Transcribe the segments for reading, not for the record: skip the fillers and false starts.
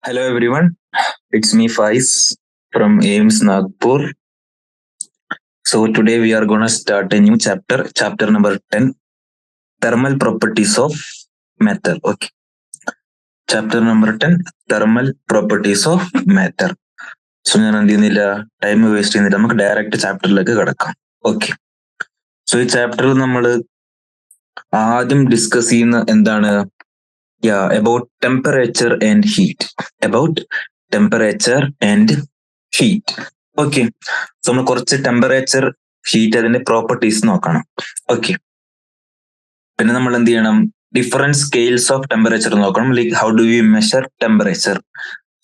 Hello everyone, it's me Faiz from AIMS Nagpur. So today we are gonna start a new chapter number 10, thermal properties of matter. Okay, chapter number 10, thermal properties of matter. So ഞാൻ എന്ത് ചെയ്യുന്നില്ല, time waste ചെയ്യുന്നില്ല, നമുക്ക് direct ചാപ്റ്ററിലേക്ക് കിടക്കാം. Okay, so ഈ ചാപ്റ്ററിൽ നമ്മൾ ആദ്യം ഡിസ്കസ് ചെയ്യുന്ന എന്താണ്, about temperature and heat. About temperature and heat. Okay, so നമ്മൾ കുറച്ച് ടെമ്പറേച്ചർ, ഹീറ്റ്, അതിന്റെ പ്രോപ്പർട്ടീസ് നോക്കണം. ഓക്കെ, പിന്നെ നമ്മൾ എന്ത് ചെയ്യണം, ഡിഫറെന്റ് സ്കെയിൽസ് ഓഫ് ടെമ്പറേച്ചർ നോക്കണം. Like how do you measure temperature.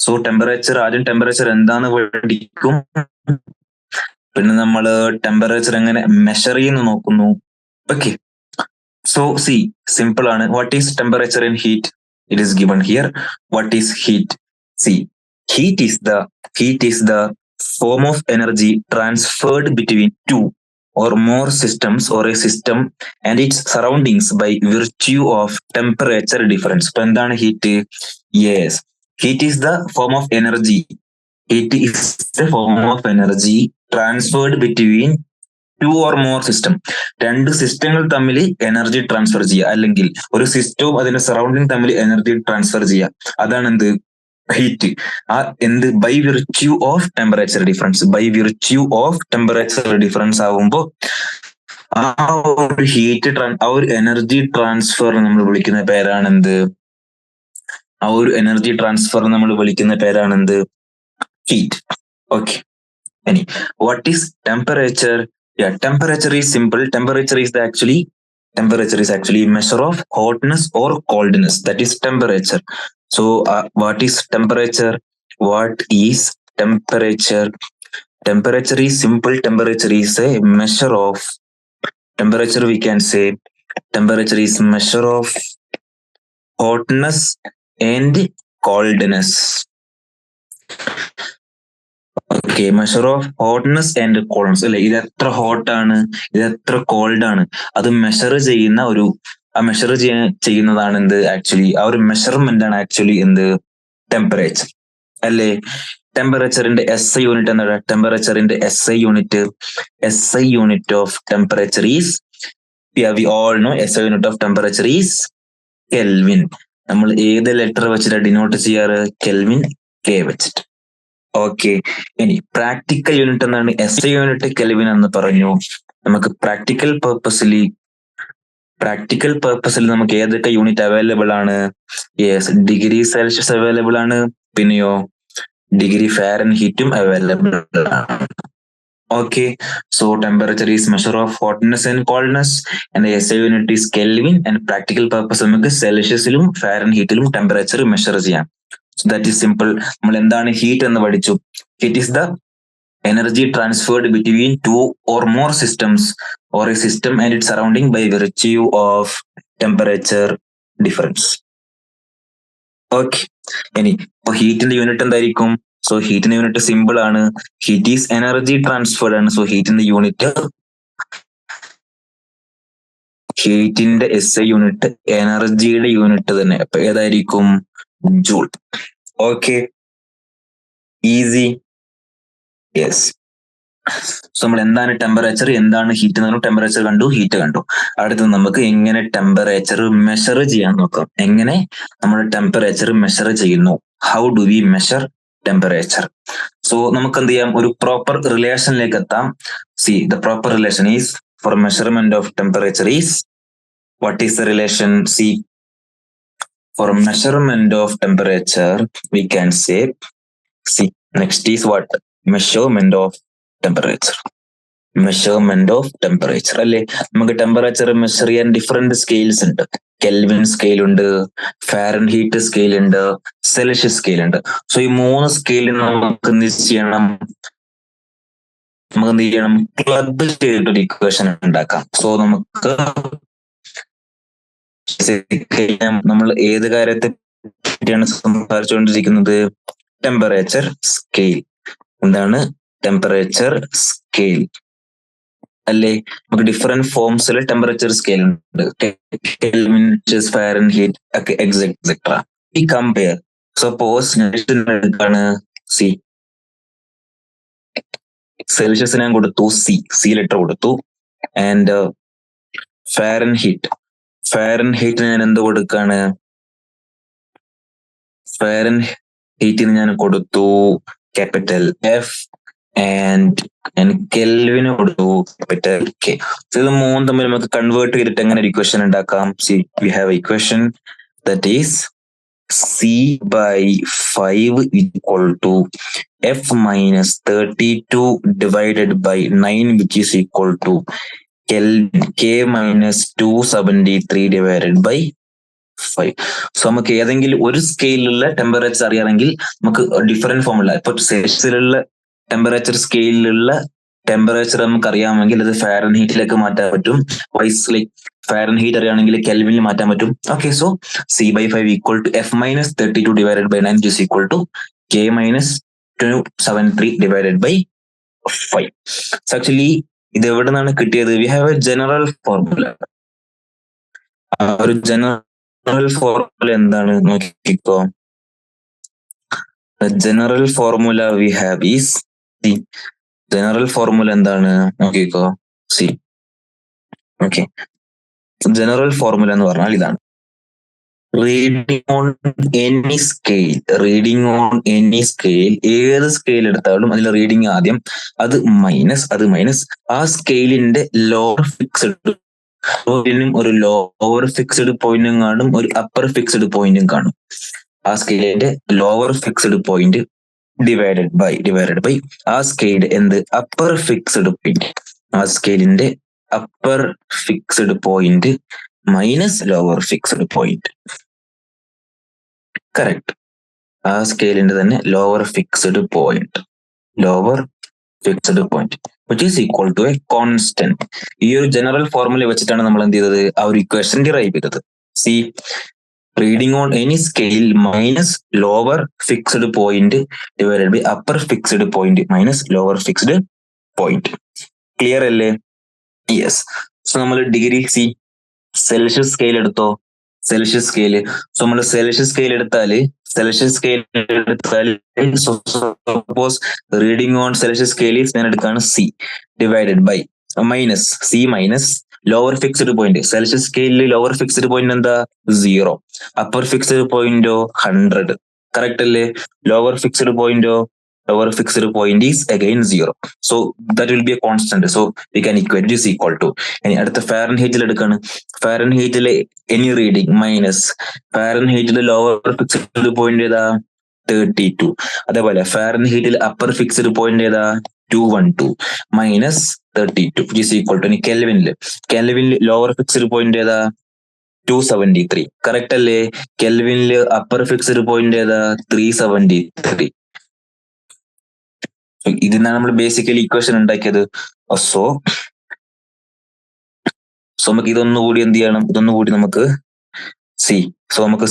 So temperature, ആദ്യം ടെമ്പറേച്ചർ എന്താന്ന് പഠിക്കും, പിന്നെ നമ്മൾ ടെമ്പറേച്ചർ എങ്ങനെ മെഷർ ചെയ്യുന്നു നോക്കുന്നു. ഓക്കെ, so see, simple ആണ്. What is temperature and heat? It is given here. What is heat? See, heat is the form of energy transferred between two or more systems or a system and its surroundings by virtue of temperature difference. ഇപ്പൊ എന്താണ് heat? Yes, heat is the form of energy. Heat is the form of energy transferred between two or more system. രണ്ട് സിസ്റ്റങ്ങൾ തമ്മിൽ energy transfer ചെയ്യുക, അല്ലെങ്കിൽ ഒരു സിസ്റ്റവും അതിന്റെ സറൗണ്ടിങ് തമ്മിൽ എനർജി ട്രാൻസ്ഫർ ചെയ്യുക. അതാണ് എന്ത്? ഹീറ്റ്. ആ എന്ത്? By virtue of temperature difference. By virtue of temperature difference ആവുമ്പോൾ ആ ഒരു ഹീറ്റ്, ആ ഒരു എനർജി ട്രാൻസ്ഫർ നമ്മൾ വിളിക്കുന്ന പേരാണെന്ത്? ആ ഒരു എനർജി ട്രാൻസ്ഫർ നമ്മൾ വിളിക്കുന്ന പേരാണെന്ത്? ഹീറ്റ്. ഓക്കെ, ഇനി what is temperature? Yeah, temperature is simple. Temperature is actually measure of hotness or coldness. That is temperature. So, what is temperature? What is temperature? Temperature is simple. Temperature is a measure of temperature. We can say temperature is measure of hotness and coldness. Okay, measure of hotness and coldness അല്ലെ. ഇത് എത്ര hot ആണ്, ഇത് എത്ര called ആണ്, അത് measure ചെയ്യുന്ന measure ചെയ്യുന്നതാണ് എന്ത്? ആക്ച്വലി ആ ഒരു മെഷർമെന്റ് ആണ് ആക്ച്വലി എന്ത്? ടെമ്പറേച്ചർ അല്ലേ. ടെമ്പറേച്ചറിന്റെ SI യൂണിറ്റ് എന്താണ്? ടെമ്പറേച്ചറിന്റെ SI unit of temperature is, we all no SI unit of temperature is kelvin. നമ്മൾ ഏത് ലെറ്റർ വെച്ചിട്ട് ഡിനോട്ട് ചെയ്യാറ്? കെൽവിൻ, K വെച്ചിട്ട്. ഓക്കെ, ഇനി പ്രാക്ടിക്കൽ യൂണിറ്റ് എന്താണ്? SI യൂണിറ്റ് കെൽവിൻ എന്ന് പറഞ്ഞു. നമുക്ക് പ്രാക്ടിക്കൽ പർപ്പസിൽ നമുക്ക് ഏതൊക്കെ യൂണിറ്റ് അവൈലബിൾ ആണ്? യെസ്, ഡിഗ്രി സെൽഷ്യസ് അവൈലബിൾ ആണ്, പിന്നെയോ ഡിഗ്രി ഫാരൻഹീറ്റും അവൈലബിൾ ആണ്. Okay, so temperature is measure of hotness and coldness and SI unit is kelvin. And practical purpose നമുക്ക് സെൽഷ്യസിലും ഫാരൻഹീറ്റിലും ടെമ്പറേച്ചർ മെഷർ ചെയ്യാം. So that is simple. നമ്മൾ എന്താണ് heat എന്ന് പഠിച്ചു. Heat is the energy transferred between two or more systems or a system and its surrounding by virtue of temperature difference. Okay, ഇനി ഇപ്പൊ ഹീറ്റിന്റെ unit എന്തായിരിക്കും? So ഹീറ്റിന്റെ unit simple ആണ്. Heat is energy transferred ആണ്. So ഹീറ്റിന്റെ SI unit എനർജിയുടെ unit തന്നെ. അപ്പൊ ഏതായിരിക്കും? Joule. Okay, easy. Yes, so നമ്മൾ എന്താണ് ടെമ്പറേച്ചർ, എന്താണ് ഹീറ്റ് എന്ന് പറഞ്ഞു. ടെമ്പറേച്ചർ കണ്ടു, ഹീറ്റ് കണ്ടു. അടുത്തത് നമുക്ക് എങ്ങനെ ടെമ്പറേച്ചർ മെഷർ ചെയ്യാൻ നോക്കാം. എങ്ങനെ നമ്മൾ ടെമ്പറേച്ചർ മെഷർ ചെയ്യുന്നു? How do we measure temperature? So നമുക്ക് എന്ത് ചെയ്യാം, ഒരു പ്രോപ്പർ റിലേഷനിലേക്ക് എത്താം. See, the proper relation is for measurement of temperature is, what is the relation? See, for measurement of temperature, we can say, see, next is what? Measurement of temperature. Measurement of temperature അല്ലേ. നമുക്ക് temperature measure ചെയ്യാൻ different scales ഉണ്ട്. Kelvin scale ഉണ്ട്, Fahrenheit scale ഉണ്ട്, Celsius scale ഉണ്ട്. So ഈ 3 സ്കെയിലിൽ നമുക്ക് എന്ത് ചെയ്യണം? ക്ലബ് ചെയ്തിട്ടൊരു ഇക്വേഷൻ ഉണ്ടാക്കാം. സോ നമുക്ക് നമ്മൾ ഏത് കാര്യത്തെ പറ്റിയാണ് സംസാരിച്ചുകൊണ്ടിരിക്കുന്നത്? Temperature scale. എന്താണ് ടെമ്പറേച്ചർ സ്കെയിൽ അല്ലേ? നമുക്ക് ഡിഫറെന്റ് ഫോംസിൽ ടെമ്പറേച്ചർ സ്കെയിൽ ഉണ്ട്. കെൽവിൻ, ഫാരൻഹീറ്റ് ഒക്കെ എക്സെട്ര. ഈ കമ്പയർ സപ്പോസ് എടുക്കാണ് സി. സെൽഷ്യസ് ഞാൻ കൊടുത്തു സി ലെറ്റർ കൊടുത്തു. ആൻഡ് ഫാരൻഹീറ്റ് ഞാൻ എന്ത് കൊടുക്കാണ്? ഫാരൻഹീറ്റിന് ഞാൻ കൊടുത്തു ക്യാപിറ്റൽ F ആൻഡ് കെൽവിന് കൊടുത്തു ക്യാപിറ്റൽ K. ഇത് മൂന്നും തമ്മിൽ നമുക്ക് കൺവേർട്ട് ചെയ്തിട്ട് എങ്ങനെ ഒരു ഇക്വേഷൻ ഉണ്ടാക്കാം? C we have equation that is C/5 equal to F minus 32 divided by 9 which is equal to K minus 273 divided by 5. So നമുക്ക് ഏതെങ്കിലും ഒരു സ്കെയിലുള്ള ടെമ്പറേച്ചർ അറിയാമെങ്കിൽ നമുക്ക് ഡിഫറെന്റ് ഫോമുല, ഇപ്പൊ സെൽഷ്യസിലുള്ള ടെമ്പറേച്ചർ സ്കെയിലുള്ള ടെമ്പറേച്ചർ നമുക്ക് അറിയാമെങ്കിൽ അത് ഫാരൻഹീറ്റിലേക്ക് മാറ്റാൻ പറ്റും. വൈസ് ലൈക്ക് ഫാരൻഹീറ്റ് അറിയാണെങ്കിൽ കെൽവിനിൽ മാറ്റാൻ പറ്റും. Okay, so C/5 equal to F minus 32 divided by 9 is equal to K minus 273 divided by 5. So actually ഇത് എവിടെ നിന്നാണ് കിട്ടിയത്? We have A general formula. ഒരു ജനറൽ ഫോർമുല എന്താണ് നോക്കിക്കോ. General formula we have is C. General formula എന്താണ് നോക്കിക്കോ C. Okay, general formula എന്ന് പറഞ്ഞാൽ ഇതാണ്. റീഡിങ് ഓൺ എനി സ്കെയിൽ, ഏത് സ്കെയിൽ എടുത്താലും അതിൽ റീഡിങ് ആദ്യം അത് മൈനസ് ആ സ്കെയിലിന്റെ ലോവർ ഫിക്സ്ഡ് പോയിന്റും ഒരു ലോവർ ഫിക്സ്ഡ് പോയിന്റും കാണും, ഒരു അപ്പർ ഫിക്സ്ഡ് പോയിന്റും കാണും. ആ സ്കെയിലിന്റെ lower fixed point divided by ആ സ്കെയിൽ എന്ത് അപ്പർ ഫിക്സ്ഡ് പോയിന്റ്. ആ സ്കെയിലിന്റെ upper fixed point minus lower fixed point. Correct. ആ സ്കെയിലിന്റെ തന്നെ lower fixed point which is equal to a constant. ഈ ഒരു ജനറൽ ഫോർമുല വെച്ചിട്ടാണ് നമ്മൾ എന്ത് ചെയ്തത്? ആ ഒരു ഇക്വേഷൻ ഡിറൈവ് ചെയ്തത്. C, reading on any scale minus lower fixed point divided by upper fixed point minus lower fixed point. Clear അല്ലേ? യെസ്. സോ നമ്മൾ ഡിഗ്രി സി സെൽഷ്യസ് സ്കെയിൽ എടുത്തോ. Celsius scale. സോ നമ്മൾ സെൽഷ്യസ് സ്കെയിൽ എടുത്താല് suppose reading on Celsius scale ഞാൻ എടുക്കാണ് C divided by minus lower fixed point. Celsius സ്കെയിലിൽ lower fixed point എന്താ? 0. Upper fixed പോയിന്റോ 100. കറക്റ്റ് അല്ലേ? Lower fixed point is again 0. So that will be a constant. So we can equate this equal to. ഇനി അടുത്ത ഫാരൻഹീറ്റിൽ എടുക്കാണ്. ഫാരൻഹീറ്റിലെ any reading minus ഫാരൻഹീറ്റിലെ ലോവർ ഫിക്സ്ഡ് പോയിന്റ് ഏതാ? 32. അതേപോലെ ഫാരൻഹീറ്റിൽ അപ്പർ ഫിക്സ്ഡ് പോയിന്റ് ഏതാ? 212 minus 32 which is equal to. ഇനി കെൽവിനിൽ ലോവർ ഫിക്സ്ഡ് പോയിന്റ് ഏതാ? 273. കറക്റ്റ് അല്ലേ? കെൽവിനിൽ അപ്പർ ഫിക്സ്ഡ് പോയിന്റ് ഏതാ? 373. ഇതിനാണ് നമ്മൾ ബേസിക്കലി ഇക്വേഷൻ ഉണ്ടാക്കിയത്. സോ നമുക്ക് ഇതൊന്നുകൂടി എന്ത് ചെയ്യണം? ഇതൊന്നുകൂടി നമുക്ക് നമുക്ക്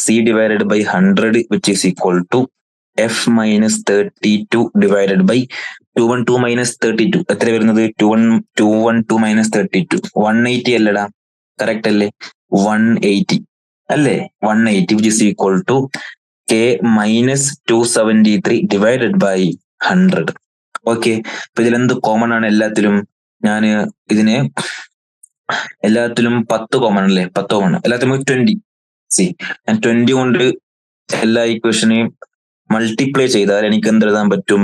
C divided by 100 which is equal to F minus 32 divided by 212 minus 32. എത്ര വരുന്നത്? 212 minus 32 180 അല്ലടാ? കറക്റ്റ് അല്ലേ? 180 അല്ലേ? 180 which is equal to K minus 273 divided by 100. Okay, അപ്പൊ ഇതിലെന്ത് കോമൺ ആണ്? എല്ലാത്തിലും ഞാൻ ഇതിനെ എല്ലാത്തിലും 10 കോമൺ അല്ലേ? 10 കോമൺ. എല്ലാത്തിലും 20. ഞാൻ 20 കൊണ്ട് എല്ലാ ഇക്വേഷനെയും മൾട്ടിപ്ലൈ ചെയ്താൽ എനിക്ക് എന്ത് എഴുതാൻ പറ്റും?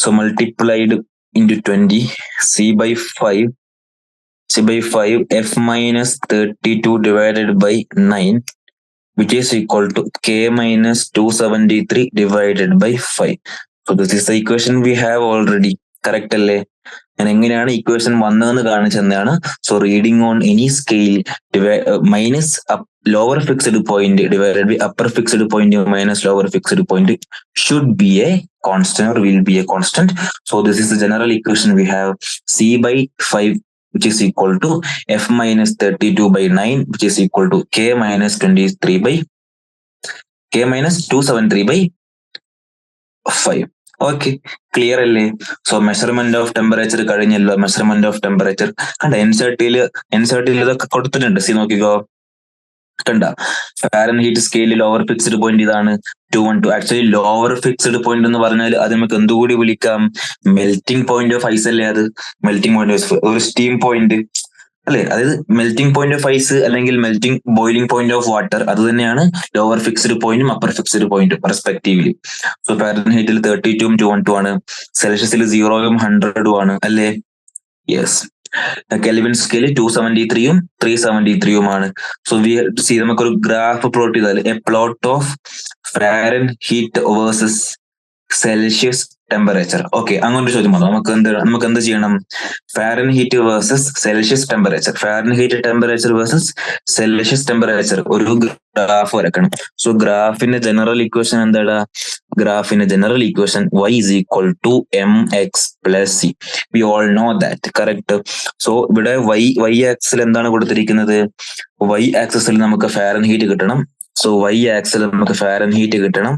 So multiplied into 20 C/5 F minus 32 divided by 9 which is equal to K minus 273 divided by 5. So this is the equation we have already. Correct അല്ലേ? ഞാൻ എങ്ങനെയാണ് ഇക്വേഷൻ വന്നതെന്ന് കാണിച്ചെന്നാണ്. So reading on any scale minus lower fixed point divided by upper fixed point minus lower fixed point should be a constant or will be a constant. So this is the general equation we have. C/5 which is equal to F minus 32 by 9 which is equal to K minus 273 by 5. Okay, clear അല്ലേ? So measurement of temperature കഴിഞ്ഞല്ലോ. Measurement of temperature കണ്ട എൻസെർട്ടിൽ ഇതൊക്കെ കൊടുത്തിട്ടുണ്ട്. C നോക്കിക്കോ. കണ്ട Fahrenheit സ്കെയിലിൽ lower fixed point ഇതാണ് 212. Actually lower fixed point എന്ന് പറഞ്ഞാൽ അത് നമുക്ക് എന്തുകൂടി വിളിക്കാം, മെൽറ്റിംഗ് പോയിന്റ് ഓഫ് ഐസ് അല്ലേ അത്. മെൽറ്റിംഗ് പോയിന്റ് ഓഫ് ഒരു സ്റ്റീം പോയിന്റ് അല്ലെ, അതായത് മെൽറ്റിംഗ് പോയിന്റ് ഓഫ് ഐസ് അല്ലെങ്കിൽ ബോയിലിംഗ് പോയിന്റ് ഓഫ് വാട്ടർ, അത് തന്നെയാണ് ലോവർ ഫിക്സ്ഡ് പോയിന്റും അപ്പർ ഫിക്സ്ഡ് പോയിന്റും റെസ്പെക്റ്റീവ്ലി. സോ ഫാരൻഹീറ്റിൽ 32ഉം 212 ആണ്, സെൽഷ്യസിൽ 0ഉം 100ഉം ആണ് അല്ലേ. യെസ്. കെൽവിൻ സ്കെയിൽ 273ഉം 373ഉമാണ്. സോ വി സി നമുക്കൊരു ഗ്രാഫ് പ്ലോട്ട് ചെയ്താൽ a plot of Fahrenheit versus Celsius temperature. Okay, അങ്ങനെ ഒരു ചോദ്യം വന്നു. നമുക്ക് എന്ത് ചെയ്യണം? Fahrenheit versus Celsius temperature, Fahrenheit temperature versus Celsius temperature ഒരു ഗ്രാഫ് വരക്കണം. സോ ഗ്രാഫിന്റെ ജനറൽ ഇക്വേഷൻ എന്താടാ? ഗ്രാഫിന്റെ general equation y is equal to mx plus c. We all know that, correct? So ഇവിടെ y ആക്സിൽ എന്താണ് കൊടുത്തിരിക്കുന്നത്? y ആക്സിസിൽ നമുക്ക് Fahrenheit കിട്ടണം. സോ y ആക്സിൽ നമുക്ക് ഫാരൻഹീറ്റ് കിട്ടണം,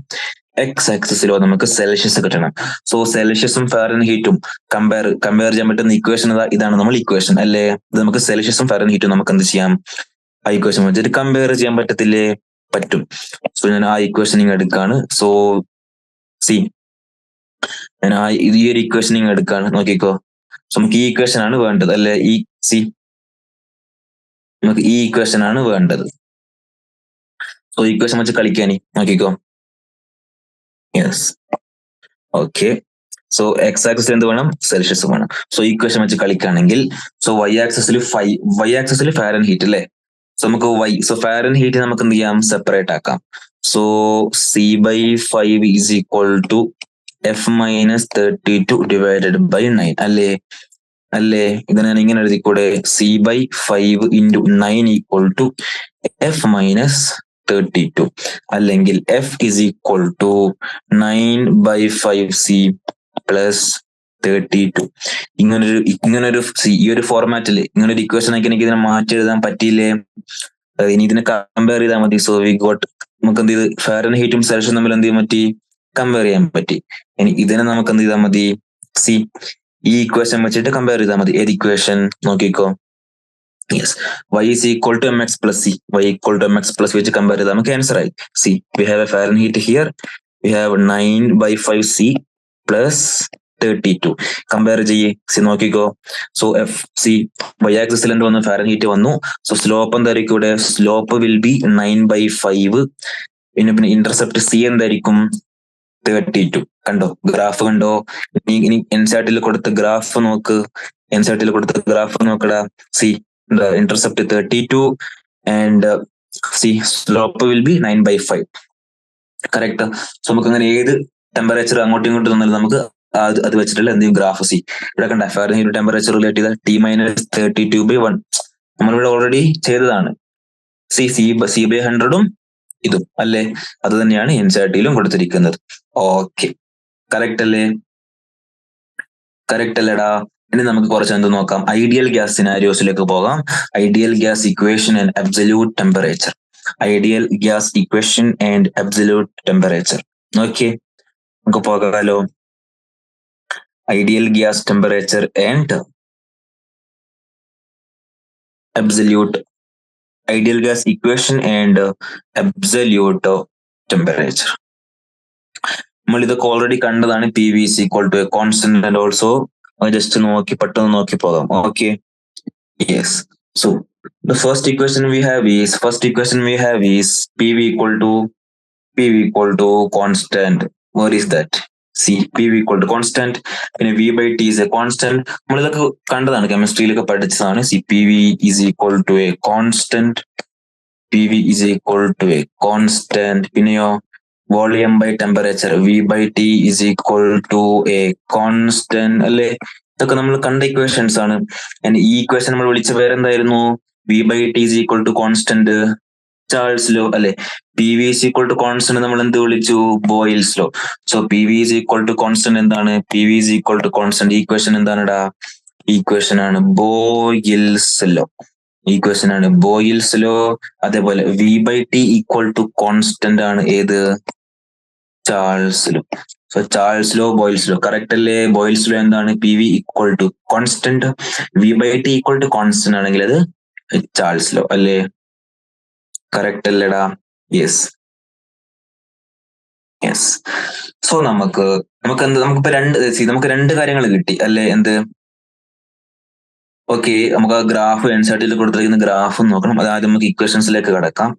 എക്സ് ആക്സിസിലോ നമുക്ക് സെൽഷ്യസ് കിട്ടണം. സോ സെൽഷ്യസും ഫാരൻഹീറ്റും കമ്പയർ ചെയ്യാൻ പറ്റുന്ന ഇക്വേഷൻ ഇതാണ് നമ്മൾ ഇക്വേഷൻ അല്ലേ. ഇത് നമുക്ക് സെൽഷ്യസും ഫാരൻഹീറ്റും നമുക്ക് എന്ത് ചെയ്യാം? ആ ഇക്വേഷൻ വെച്ചിട്ട് കമ്പയർ ചെയ്യാൻ പറ്റത്തില്ലേ? പറ്റും. സോ ഞാൻ ആ ഇക്വേഷനിങ് എടുക്കാണ്. സോ സി ഞാൻ ഈ ഒരു ഇക്വേഷനിങ് എടുക്കാണ്, നോക്കിക്കോ. സോ നമുക്ക് ഈ ഇക്വേഷൻ ആണ് വേണ്ടത് അല്ലെ. ഈ സി നമുക്ക് ഈ ഇക്വേഷൻ ആണ് വേണ്ടത്. സോ ഇക്വേഷൻ വെച്ച് കളിക്കാനി, നോക്കിക്കോ. Yes, okay. സോ എക്സ് ആക്സിസിൽ എന്ത് വേണം? സെൽഷ്യസ് വേണം. സോ ഇക്വേഷൻ വെച്ച് കളിക്കുകയാണെങ്കിൽ സോ y ആക്സിസിൽ ഫാരൻഹീറ്റ് അല്ലേ. സോ നമുക്ക് സോ ഫാരൻഹീറ്റ് നമുക്ക് എന്ത് ചെയ്യാം? സെപ്പറേറ്റ് ആക്കാം. So C/5 is equal to F-32 divided by 9 അല്ലേ. ഇതിനെ ഞാൻ ഇങ്ങനെ എഴുതിക്കൂടെ? C/5 into 9 equal to F-32 അല്ലെങ്കിൽ F is equal to 9/5C plus 32. ഇങ്ങനൊരു ഈ ഒരു ഫോർമാറ്റിൽ ഇങ്ങനൊരു ഇക്വേഷൻ ആക്കി എനിക്ക് ഇതിനെ മാറ്റി എഴുതാൻ പറ്റിയില്ലേ? ഇനി ഇതിനെ കമ്പയർ ചെയ്താൽ മതി. സോ വി ഗോട്ട്, നമുക്ക് എന്ത് ചെയ്ത് ഫാരൻഹീറ്റും സെൽഷ്യസും തമ്മിൽ എന്ത് ചെയ്യാൻ പറ്റി? കമ്പയർ ചെയ്യാൻ പറ്റി. ഇനി ഇതിനെ നമുക്ക് എന്ത് ചെയ്താൽ മതി? സി ഈ ഇക്വേഷൻ വെച്ചിട്ട് കമ്പയർ ചെയ്താൽ മതി. ഏത് ഇക്വേഷൻ? നോക്കിക്കോ. Yes, y is equal to mx plus c. y equal to mx plus വെച്ച് കമ്പയർ ചെയ്താൽ നമുക്ക് ആൻസർ ആയി. C we have A Fahrenheit here, we have 9/5C plus 32. Compare ചെയ്യേ. സി നോക്കിക്കോ. സോ y ആക്സിസിൽ എന്ത് വന്നു? ഫാരൻഹീറ്റ് വന്നു. സോ സ്ലോപ്പ് എന്തായിരിക്കും ഇവിടെ? Slope will be 9/5. പിന്നെ ഇന്റർസെപ്റ്റ് സി എന്തായിരിക്കും? 32. കണ്ടോ? ഗ്രാഫ് കണ്ടോ? ഇനി എൻസാർട്ടിൽ കൊടുത്ത ഗ്രാഫ് നോക്ക്. നോക്കടാ. C intercept 32 and C slope will be 9/5. Correct. So നമുക്ക് അങ്ങനെ ഏത് ടെമ്പറേച്ചർ അങ്ങോട്ടും ഇങ്ങോട്ടും തന്നാലും നമുക്ക് അത് വെച്ചിട്ടുള്ള എന്തെങ്കിലും ഗ്രാഫ്. സി ഇവിടെ കണ്ട ഫാരൻഹീറ്റ് ടെമ്പറേച്ചർ റിലേറ്റ് ചെയ്ത T-32/1 നമ്മളിവിടെ ഓൾറെഡി ചെയ്തതാണ്. C/100ഉം ഇതും അല്ലേ. അത് തന്നെയാണ് എൻസിഇആർടിയിലും കൊടുത്തിരിക്കുന്നത്. ഓക്കെ, കറക്റ്റ് അല്ലേടാ. ഇനി നമുക്ക് കുറച്ച് എന്ത് നോക്കാം? ഐഡിയൽ ഗ്യാസ് സിനാരിയോസിലേക്ക് പോകാം. Ideal gas equation and absolute temperature. Ideal gas equation and absolute temperature. Okay, നമുക്ക് പോകാലോ. Ideal gas temperature and absolute, ideal gas equation and absolute temperature. നമ്മൾ ഇതൊക്കെ ഓൾറെഡി കണ്ടതാണ്. PV is equal to a constant and also just പെട്ടെന്ന് നോക്കി പോകാം. Okay, yes. So the first equation we have is PV equal to constant. What is that? See, PV equal to constant. പിന്നെ V/T is a constant. നമ്മളിതൊക്കെ കണ്ടതാണ്, കെമിസ്ട്രിയിലൊക്കെ പഠിച്ചതാണ്. PV is equal to a constant. പിന്നെയോ volume by temperature V/T is equal to a constant അല്ലെ. ഇതൊക്കെ നമ്മൾ കണ്ട equations ആണ്. ഈ ഇക്വേഷൻ നമ്മൾ വിളിച്ച പേരെന്തായിരുന്നു? V/T is equal to constant, Charles law അല്ലെ. PV is equal to constant നമ്മൾ എന്ത് വിളിച്ചു? Boils law. So PV is equal to constant എന്താണ്? PV is equal to constant. Equation എന്താണെടാ? ഇക്വേഷൻ ആണ് ബോയിൽസ് ലോ. അതേപോലെ V/T equal to constant ആണ് ഏത്? Charles' law. So Charles' law, Boyle's law, correct അല്ലേ? ബോയിൽസ് ലോ എന്താണ്? PV equal to constant, V/T equal to constant ആണെങ്കിൽ അത് Charles law അല്ലേ. കറക്റ്റ് അല്ലേടാ? Yes yes. സോ നമുക്കിപ്പോ രണ്ട് കാര്യങ്ങൾ കിട്ടി അല്ലേ? എന്ത്? ഓക്കെ, നമുക്ക് ആ ഗ്രാഫ് എൻസൈറ്റിൽ കൊടുത്തിരിക്കുന്ന ഗ്രാഫ് നോക്കണം. അതായത് നമുക്ക് ഇക്വേഷൻസിലേക്ക് കടക്കാം.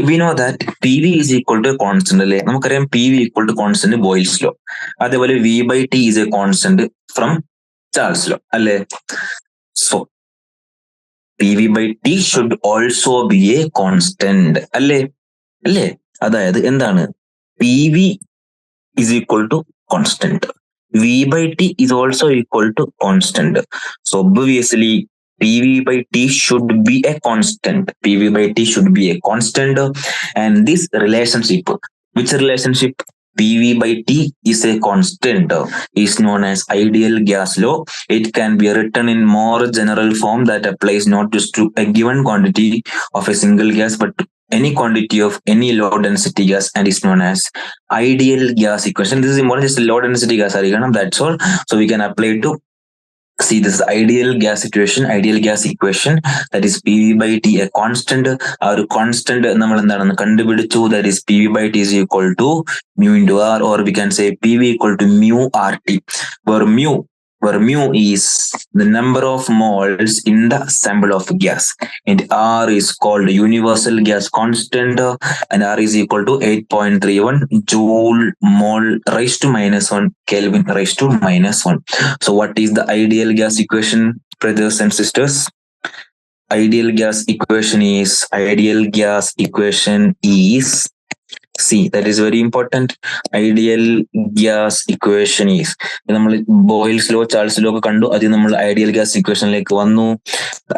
we know that PV is equal to a constant അല്ലേ? നമുക്കറിയാം PV equal to constant Boyle's law. അതേപോലെ V/T is a constant from Charles' law അല്ലേ? So PV/T should also be a constant അല്ലേ? അതായത് എന്താണ്? PV is equal to constant. V/T is also equal to constant. So obviously PV/T should be a constant. PV/T should be a constant. And this relationship, which relationship? PV/T is a constant, is known as ideal gas law. It can be written in more general form that applies not just to a given quantity of a single gas, but to any quantity of any low density gas, and is known as ideal gas equation. This is important, just low density gas, that's all. So we can apply to this ideal gas equation, that is PV/T, a constant. Our constant നമ്മൾ എന്താണെന്ന് കണ്ടുപിടിച്ചു, that is PV/T is equal to mu into R, or we can say PV equal to mu RT, where mu is the number of moles in the sample of gas, and R is called universal gas constant, and R is equal to 8.31 joule mole raised to -1 Kelvin raised to -1. So what is the ideal gas equation, brothers and sisters? Ideal gas equation is that is very important. Ideal gas equation is, നമ്മൾ boils law Charles law ഒക്കെ കണ്ടു, അത് നമ്മൾ ideal gas ഇക്വേഷനിലേക്ക് വന്നു.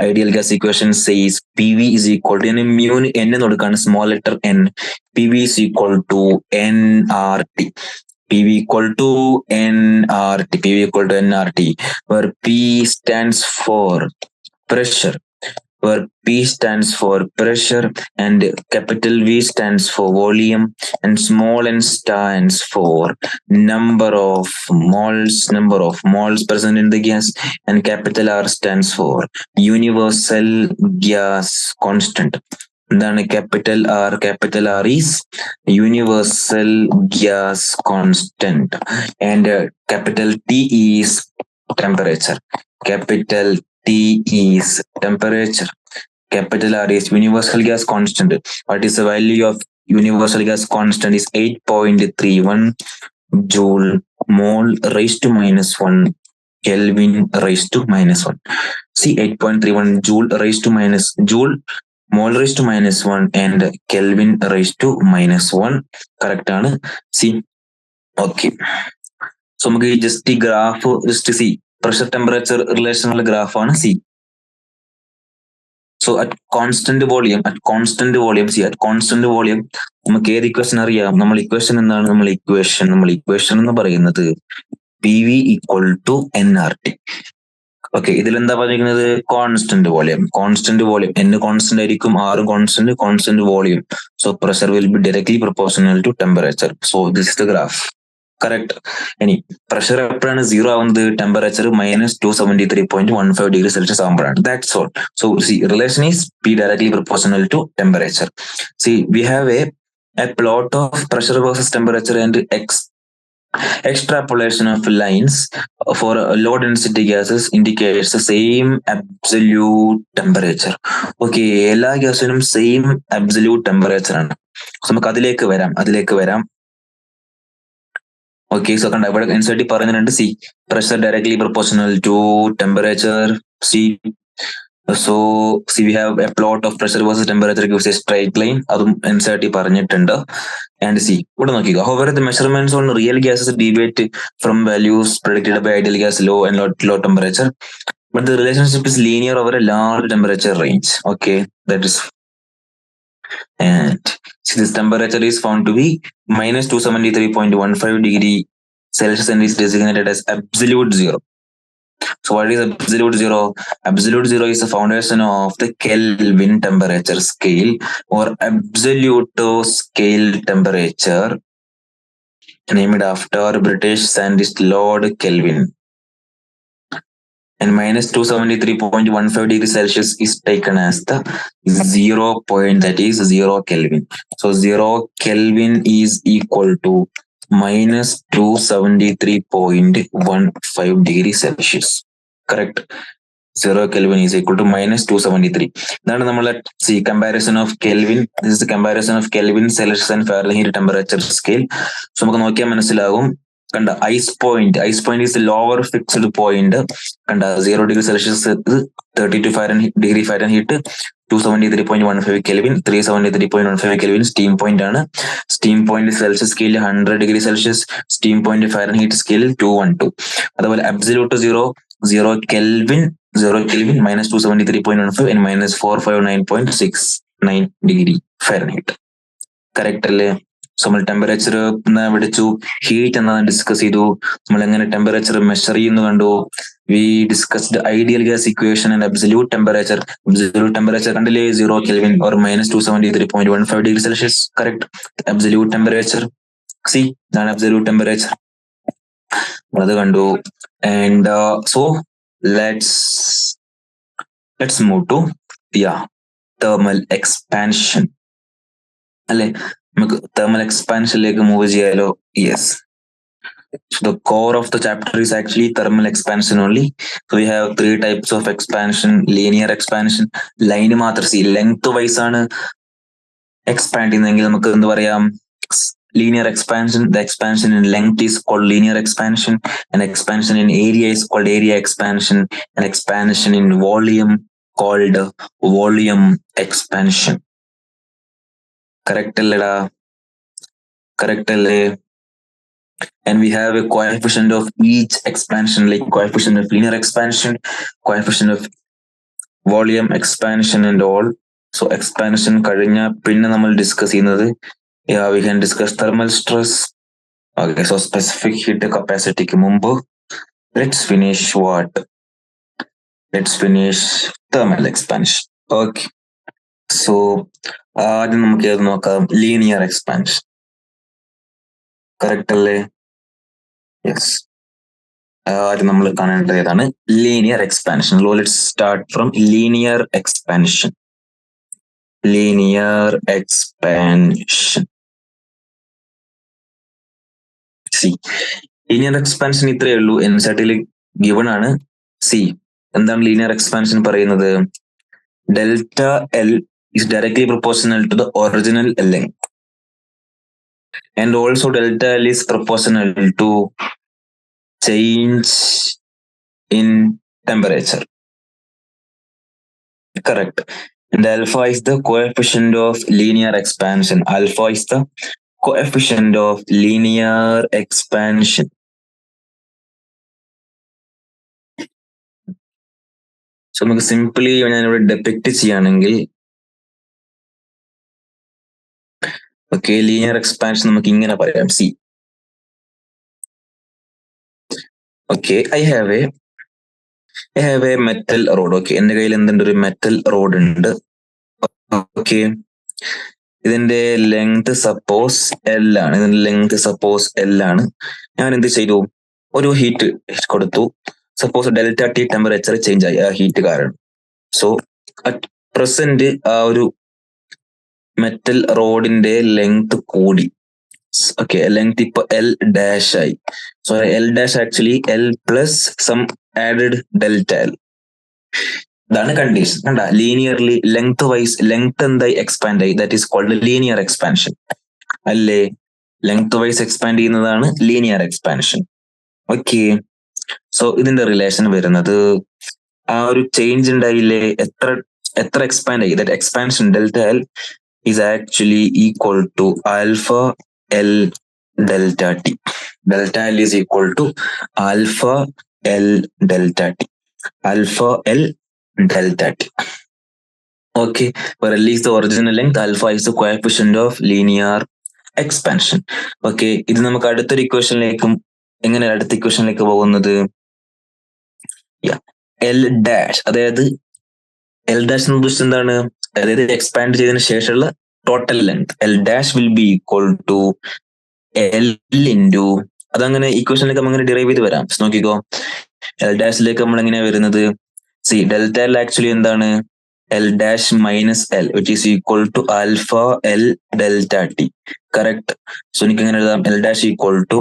Ideal gas equation says PV is equal to മ്യൂന് n എന്ന് കൊടുക്കാണ്, small letter n. PV is equal to nRT. PV equal to nRT, where P stands for pressure, and capital V stands for volume, and small n stands for number of moles present in the gas, and capital R stands for universal gas constant. എന്താണ് capital R is universal gas constant, and capital T is temperature. Capital R is universal gas constant. What is the value of universal gas constant? Is 8.31 joule mole raised to -1 Kelvin raised to -1. See, 8.31 joule mole raised to -1 and Kelvin raised to -1. Correct ആണ്. See, okay. So നമുക്ക് just ഈ graph see, pressure temperature relation ഉള്ള ഗ്രാഫാണ്. See, so at constant volume നമുക്ക് ഏത് equation അറിയാം? നമ്മൾ equation എന്താണ്? നമ്മൾ ഇക്വേഷൻ എന്ന് പറയുന്നത് PV equal to nRT. Okay, ഇതിലെന്താ പറഞ്ഞിരിക്കുന്നത്? Constant volume. n കോൺസ്റ്റന്റ് ആയിരിക്കും, R constant volume. So pressure will be directly proportional to temperature. So this is the graph. Correct. ഇനി പ്രഷർ എപ്പോഴാണ് 0 ആവുന്നത്? ടെമ്പറേച്ചർ -273.15 ആകുമ്പോഴാണ്. That's all. So relation is P directly proportional to temperature. We have a plot of pressure versus temperature and extrapolation of lines for low density gases indicates the same absolute temperature. Okay, എല്ലാ ഗ്യാസിനും same absolute temperature ആണ്. നമുക്ക് അതിലേക്ക് വരാം. Okay, so കണ്ട ഇവിടെ anxiety പറയുന്നുണ്ട്. pressure directly proportional to temperature. So we have a plot of pressure versus temperature gives a straight line. അതും anxiety പറഞ്ഞിട്ടുണ്ട്. And ഇവിടെ നോക്കിക്കോ. However, the measurements on real gases deviate from values predicted by ideal gas low and low temperature, but the relationship is linear over a large temperature range. Okay, that is, and this temperature is found to be -273.15 degree Celsius and is designated as absolute zero. So what is absolute zero? Absolute zero is the foundation of the Kelvin temperature scale, or absolute scale temperature, named after British scientist Lord Kelvin. and minus 273.15 degrees Celsius is taken as the 0 point, that is 0 Kelvin. So 0 Kelvin is equal to minus 273.15 degrees Celsius. Correct. 0 Kelvin is equal to minus 273. ഇതാണ് നമ്മളെ comparison of Kelvin. This is the comparison of Kelvin, Celsius and Fahrenheit temperature scale. So നമുക്ക് നോക്കിയാൽ മനസ്സിലാകും. കണ്ട ice point is the lower fixed point. കണ്ട 0 degree Celsius 32 degree Fahrenheit, 273.15 Kelvin, 373.15 Kelvin steam point ആണ്. Steam point Celsius സ്കെയിലിൽ 100 degree Celsius, steam point Fahrenheit സ്കെയിലിൽ 212. അതുപോലെ absolute 0 Kelvin minus 273.15 and minus 459.69 degree Fahrenheit. Correct അല്ലേ? So നമ്മൾ temperature പഠിച്ചു, heat എന്നാണ് discuss ചെയ്തു, നമ്മൾ എങ്ങനെ ടെമ്പറേച്ചർ മെഷർ ചെയ്യുന്നു കണ്ടു. We discussed ideal gas equation and absolute temperature. Absolute temperature കണ്ടില്ലേ? 0 Kelvin or minus 273.15 degree Celsius. Correct. Absolute temperature ഇതാണ് അബ്സല്യൂട്ട് ടെമ്പറേച്ചർ, അത് കണ്ടു. And so let's move to thermal expansion. അല്ലെ, നമുക്ക് thermal expansionലേക്ക് മൂവ് ചെയ്യാലോ? Yes. So the core of the chapter is actually thermal expansion only. So we have 3 types of expansion. Linear expansion, line മാത്രം length vice ആണ് expand ചെയ്യുന്നതെങ്കിൽ നമുക്ക് എന്ത് പറയാം? Linear expansion. The expansion in length is called linear expansion. An expansion in area is called area expansion. An expansion in volume called volume expansion. Correct allada? Correct alle? And we have a coefficient of each expansion, like coefficient of linear expansion, coefficient of volume expansion and all. So expansion കഴിഞ്ഞ പിന്നെ നമ്മൾ discuss ചെയ്യുന്നത്, we can discuss thermal stress. Okay, so specific heat capacity ക്ക് മുമ്പ് let's finish thermal expansion. Okay, so ആദ്യം നമുക്ക് ഏത് നോക്കാം? Linear expansion. കറക്റ്റ് അല്ലേ? യെസ്. ആദ്യം നമ്മൾ കാണേണ്ടത് ഏതാണ്? Linear expansion. Let's start from linear expansion. Linear expansion. Linear expansion ഇത്രയേ ഉള്ളൂ. എൻസിആർടിയിൽ ഗിവൺ ആണ്. എന്താണ് ലീനിയർ എക്സ്പാൻഷൻ പറയുന്നത്? Delta L is directly proportional to the original length, and also delta L is proportional to change in temperature. Correct. And alpha is the coefficient of linear expansion. Alpha is the coefficient of linear expansion. So നമുക്ക് simply ഞാനിവിടെ ഡെപിക്ട് ചെയ്യുകയാണെങ്കിൽ, okay, linear expansion നമുക്ക് ഇങ്ങനെ പറയാം. Okay, I have A metal road. Okay, എന്റെ കയ്യിൽ എന്തുണ്ട്? ഒരു മെറ്റൽ റോഡ് ഉണ്ട്. ഓക്കെ, ഇതിന്റെ ലെങ്ത് സപ്പോസ് എൽ ആണ്. ഞാൻ എന്ത് ചെയ്തു? ഒരു ഹീറ്റ് കൊടുത്തു. Suppose delta T temperature change ആയി ആ ഹീറ്റ് കാരണം. സോ അറ്റ് പ്രസന്റ് ആ ഒരു മെറ്റൽ റോഡിന്റെ ലെങ്ത് കൂടി. ഓക്കെ, ലെങ്ത് ഇപ്പൊ എൽ ഡാഷ് ആയി. So L dash actually L plus some added delta L. ഇതാണ് കണ്ടീഷൻ. കണ്ട, ലീനിയർലി ലെങ്ത് വൈസ് ലെങ്ത് എന്തായി? എക്സ്പാൻഡ് ആയി. That is called linear expansion അല്ലേ? ലെങ്ത് വൈസ് എക്സ്പാൻഡ് ചെയ്യുന്നതാണ് ലീനിയർ എക്സ്പാൻഷൻ. ഓക്കെ, സോ ഇതിന്റെ relation വരുന്നത് ആ ഒരു ചേഞ്ച് ഉണ്ടായില്ലേ? എത്ര എക്സ്പാൻഡ് ആയി? That expansion delta L is actually equal to alpha L delta T. Delta L is equal to alpha L delta T. Alpha L delta T. Okay, where L is the original length, alpha is the coefficient of linear expansion. Okay, ഇത് നമുക്ക് അടുത്തൊരു ഇക്വേഷനിലേക്കും എങ്ങനെ അടുത്ത ഇക്വേഷനിലേക്ക് പോകുന്നത്? L dash, അതായത് L dash എന്ന് ഉദ്ദേശിച്ചത് എന്താണ്? അതായത് എക്സ്പാൻഡ് ചെയ്തതിനു ശേഷമുള്ള total length. L dash will be equal to L into, അതങ്ങനെ ഇക്വേഷനിലേക്ക് അങ്ങനെ ഡിറൈവ് ചെയ്ത് വരാം. നോക്കിക്കോ, എൽ ഡാഷിലേക്ക് നമ്മൾ എങ്ങനെയാ വരുന്നത്? സി ഡെൽറ്റ എൽ ആക്ച്വലി എന്താണ്? L dash minus L which is equal to alpha L delta T. Correct. So എനിക്ക് എങ്ങനെ എഴുതാം? L dash equal to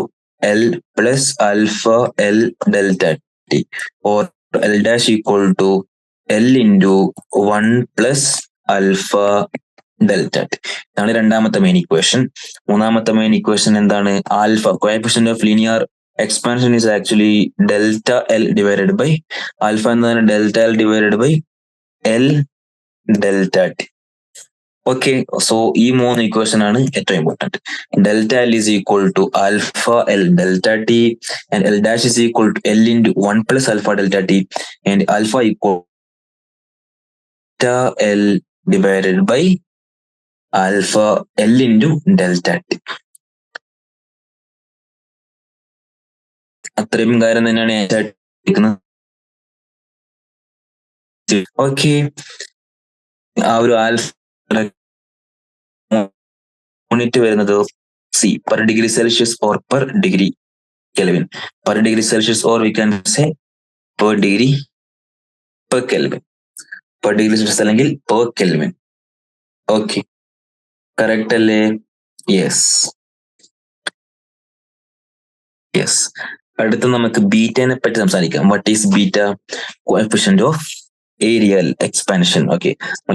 L plus alpha L delta T or L dash equal to L into 1 plus alpha delta T. ഇതാണ് രണ്ടാമത്തെ main equation. മൂന്നാമത്തെ main equation എന്താണ്? Alpha coefficient of linear expansion is actually delta L divided by alpha എന്താണ്? delta L divided by L delta T. Okay, so ഈ മൂന്ന് equation ആണ് ഏറ്റവും important. Delta L is equal to alpha L delta T and L dash is equal to L into 1 plus alpha delta T and alpha equal delta L divided by alpha L into delta T. അത്രയും കാര്യം തന്നെയാണ്. Okay, ആ ഒരു alpha unit വരുന്നത് see per degree Celsius or per degree Kelvin. Per degree Celsius or we can say per degree per Kelvin. Per degree Celsius അല്ലെങ്കിൽ per Kelvin. Okay, correct അല്ലേ? Yes. അടുത്ത നമുക്ക് ബീറ്റനെ പറ്റി സംസാരിക്കാം. What is beta? Coefficient of areal expansion. Okay,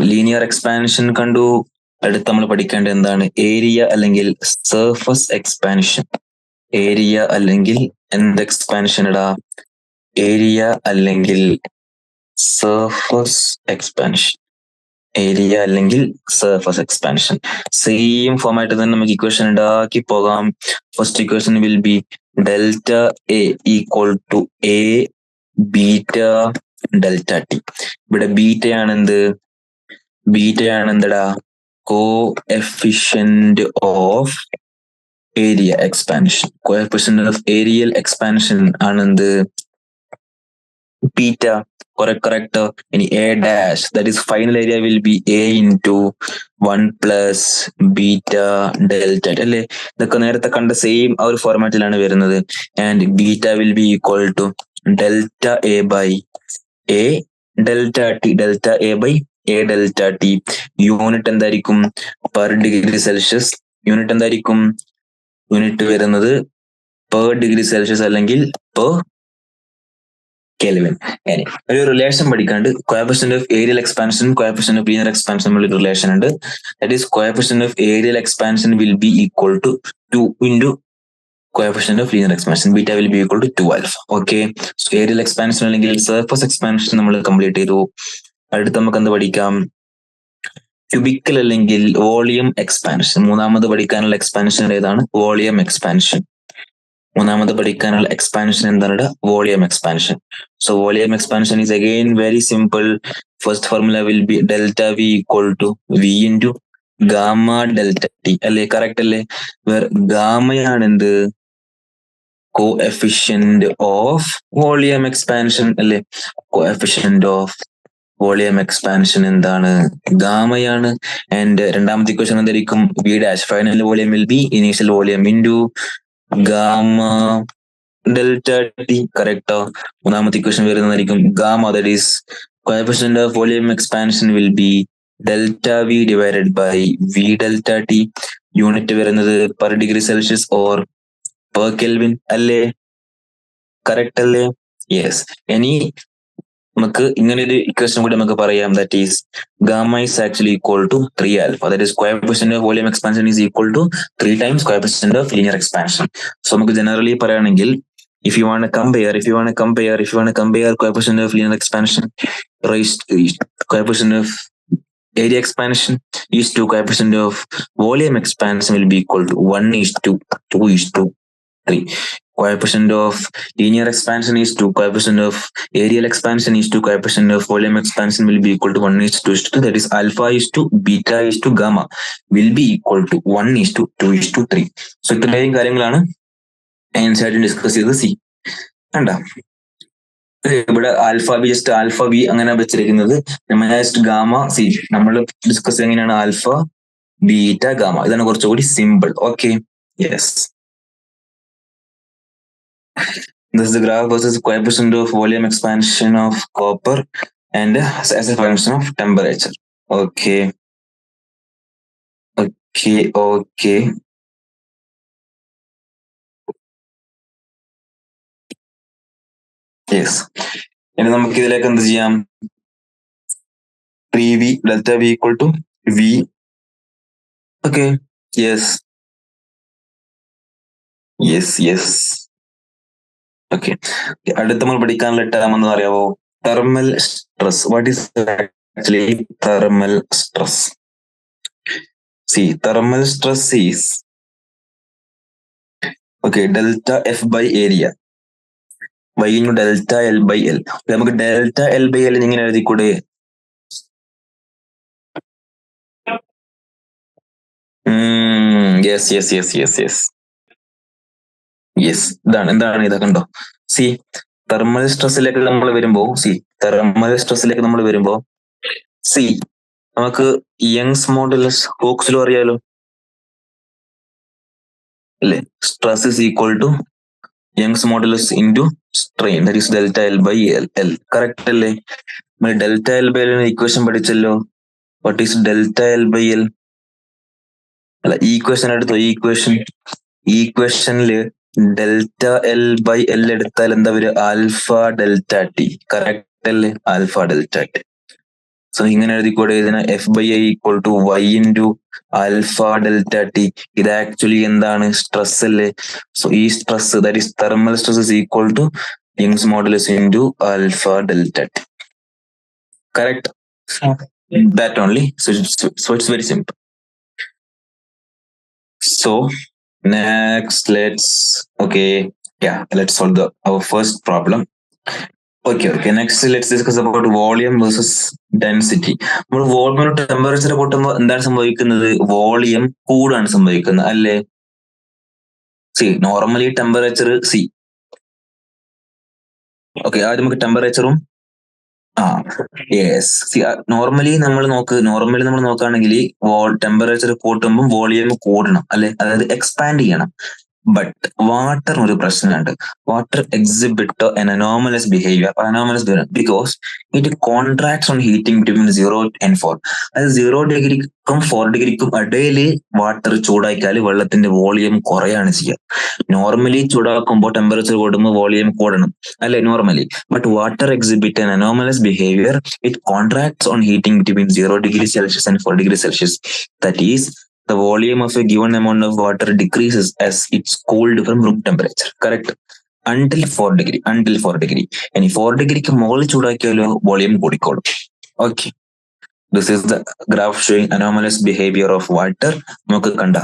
linear expansion കണ്ടു. അടുത്ത് നമ്മൾ പഠിക്കേണ്ടത് എന്താണ്? ഏരിയ അല്ലെങ്കിൽ സർഫസ് എക്സ്പാൻഷൻ. ഏരിയ അല്ലെങ്കിൽ എന്ത് എക്സ്പാൻഷൻ ഇടാ? ഏരിയ അല്ലെങ്കിൽ സർഫസ് എക്സ്പാൻഷൻ. ഏരിയ അല്ലെങ്കിൽ സർഫസ് എക്സ്പാൻഷൻ. സെയിം ഫോമായിട്ട് തന്നെ നമുക്ക് ഇക്വേഷൻ ഉണ്ടാക്കി പോകാം. First equation will be delta A equal to A beta delta T. ഇവിടെ ബീറ്റയാണ് എന്ത്? ബീറ്റയാണ് എന്തടാ? Coefficient of area expansion. Coefficient of areal expansion ആണെന്ത്? ബീറ്റ. കറക്റ്റ്. ഇനി A dash that is final area will be A into 1 plus beta delta അല്ലേ? ഇതൊക്കെ നേരത്തെ കണ്ട സെയിം ആ ഒരു ഫോർമാറ്റിലാണ് വരുന്നത്. And beta will be equal to delta A by A delta T. Delta A by A delta T. Unit എന്തായിരിക്കും? Per degree Celsius. Unit എന്തായിരിക്കും? യൂണിറ്റ് വരുന്നത് പെർ ഡിഗ്രി സെൽഷ്യസ് അല്ലെങ്കിൽ പെർ കെൽവിൻ. ഒരു റിലേഷൻ പഠിക്കാണ്ട് coefficient of areal expansion coefficient of linear expansion തമ്മിൽ relation ഉണ്ട്. That is coefficient of areal expansion will be equal to 2 into coefficient of linear expansion. Beta will be equal to 2 alpha. Okay, so aerial expansion അല്ലെങ്കിൽ surface expansion നമ്മൾ complete ചെയ്തു. അടുത്ത് നമുക്ക് എന്ത് പഠിക്കാം? Cubical അല്ലെങ്കിൽ വോളിയം എക്സ്പാൻഷൻ. മൂന്നാമത് പഠിക്കാനുള്ള എക്സ്പാൻഷൻ ഏതാണ്? Volume expansion. മൂന്നാമത് പഠിക്കാനുള്ള എക്സ്പാൻഷൻ എന്താണ്? Volume expansion. So volume expansion is again very simple. First formula will be delta V equal to V into gamma delta T അല്ലേ? കറക്റ്റ് അല്ലേ? വേർ ഗാമയാണ് എന്ത്? കോഎഫിഷ്യന്റ് ഓഫ് വോളിയം എക്സ്പാൻഷൻ അല്ലേ? Coefficient of volume expansion എന്താണ്? ഗാമയാണ്. And രണ്ടാമത്തെ ഇക്വേഷൻ എന്തായിരിക്കും? V dash final volume will be initial volume into gamma delta T. കറക്റ്റോ? മൂന്നാമത്തെ ഇക്വേഷൻ വരുന്നതായിരിക്കും gamma that is coefficient of volume expansion will be delta V divided by V delta T. Unit വരുന്നത് per degree Celsius or per kelvin അല്ലേ? Correct അല്ലേ? Yes. ഇനി നമുക്ക് ഇങ്ങനെ ഒരു ഇക്വേഷൻ കൂടി നമുക്ക് പറയാം. That is gamma is actually equal to 3 alpha. That is coefficient of volume expansion is equal to 3 times coefficient of linear expansion. So നമുക്ക് ജനറലി പറയുകയാണെങ്കിൽ if you want to compare coefficient of linear expansion raised coefficient of area expansion is to coefficient of volume expansion will be equal to 1:2:3. Coefficient of linear expansion is to coefficient of areal expansion is to coefficient of volume expansion will be equal to 1:2:3. That is alpha is to beta is to gamma will be equal to 1:2:3. So ഇത്രയും കാര്യങ്ങളാണ് answer discuss ചെയ്ത്. C കണ്ട ഇവിടെ alpha B just alpha B അങ്ങനെ വെച്ചിരിക്കുന്നത്. Just gamma C നമ്മൾ discuss എങ്ങനെയാണ്? Alpha beta gamma. ഇതാണ് കുറച്ചുകൂടി simple. Okay, yes. This is the graph versus coefficient of volume expansion of copper and as a function of temperature. Okay. Yes. ഇനി നമുക്ക് ഇതിലേക്ക് എന്ത് ചെയ്യാം? 3v delta v equal to v. Okay. Yes. Okay. അടുത്ത നമ്മൾ പഠിക്കാനുള്ള term എന്ന് പറയാമോ? Thermal stress. What is actually thermal stress? See, thermal stress is delta F by area by delta L by L. നമുക്ക് delta L by L ഇങ്ങനെ എഴുതിക്കൂടെ? Yes. എന്താണ് ഇത് കണ്ടോ? സി തെർമൽ സ്ട്രെസ്സിലേക്ക് നമ്മൾ വരുമ്പോ സി നമുക്ക് യങ്സ് മോഡുലസ് ഹൂക്സ് ലോ അറിയാലോ അല്ലേ? Stress is equal to Young's modulus into strain, that is delta L by L. Correct അല്ലേ? നമ്മൾ delta L by L equation പഠിച്ചല്ലോ. What is delta L by L? അല്ല, equation എടുത്തോ. ഈക്വേഷനില് delta L by L എടുത്താൽ എന്താ വരിക? Alpha delta T. Correct അല്ലേ? Alpha delta T. സോ ഇങ്ങനെ എഴുതിക്കൂടെ? ഇതിന് F by I equal to Y into alpha delta T. ഇത് ആക്ച്വലി എന്താണ്? സ്ട്രെസ് അല്ലേ? സോ ഈ stress, that is thermal stress, is equal to Young's modulus into alpha delta T. Correct? That only. So it's very simple. So next, let's solve our first problem. Okay. Next, let's discuss about volume versus density. നമ്മൾ volume temperature കൂട്ടുമ്പോൾ എന്താണ് സംഭവിക്കുന്നത്? Volume കൂടാണ് സംഭവിക്കുന്നത് അല്ലേ? Normally temperature ആദ്യം നമുക്ക് ടെമ്പറേച്ചറും normally നമ്മൾ നോക്കുകയാണെങ്കിൽ ടെമ്പറേച്ചർ കൂട്ടുമ്പോൾ വോളിയം കൂടണം അല്ലെ? അതായത് എക്സ്പാൻഡ് ചെയ്യണം. ബട്ട് വാട്ടറിന് ഒരു പ്രശ്നമുണ്ട്. Water exhibit an anomalous behavior because it contracts on heating between 0 and 4. അത് 0 ഡിഗ്രിക്കും 4 ഡിഗ്രിക്കും ഇടയിൽ വാട്ടർ ചൂടാക്കിയാൽ വെള്ളത്തിന്റെ വോളിയം കുറയാണ് ചെയ്യുക. നോർമലി ചൂടാക്കുമ്പോൾ ടെമ്പറേച്ചർ കൂടുമ്പോൾ വോളിയം കൂടണം അല്ലെ? Normally. But water exhibit an anomalous behavior. It contracts on heating between 0 degrees Celsius and 4 degrees Celsius. That is, the volume of a given amount of water decreases as it's cooled from room temperature. Correct? Until 4 degree. ഇനി 4 ഡിഗ്രിക്ക് മുകളിൽ ചൂടാക്കിയാലോ volume കൂടിക്കോളും. Okay. This is the graph showing anomalous behavior of water. നമുക്ക് കണ്ട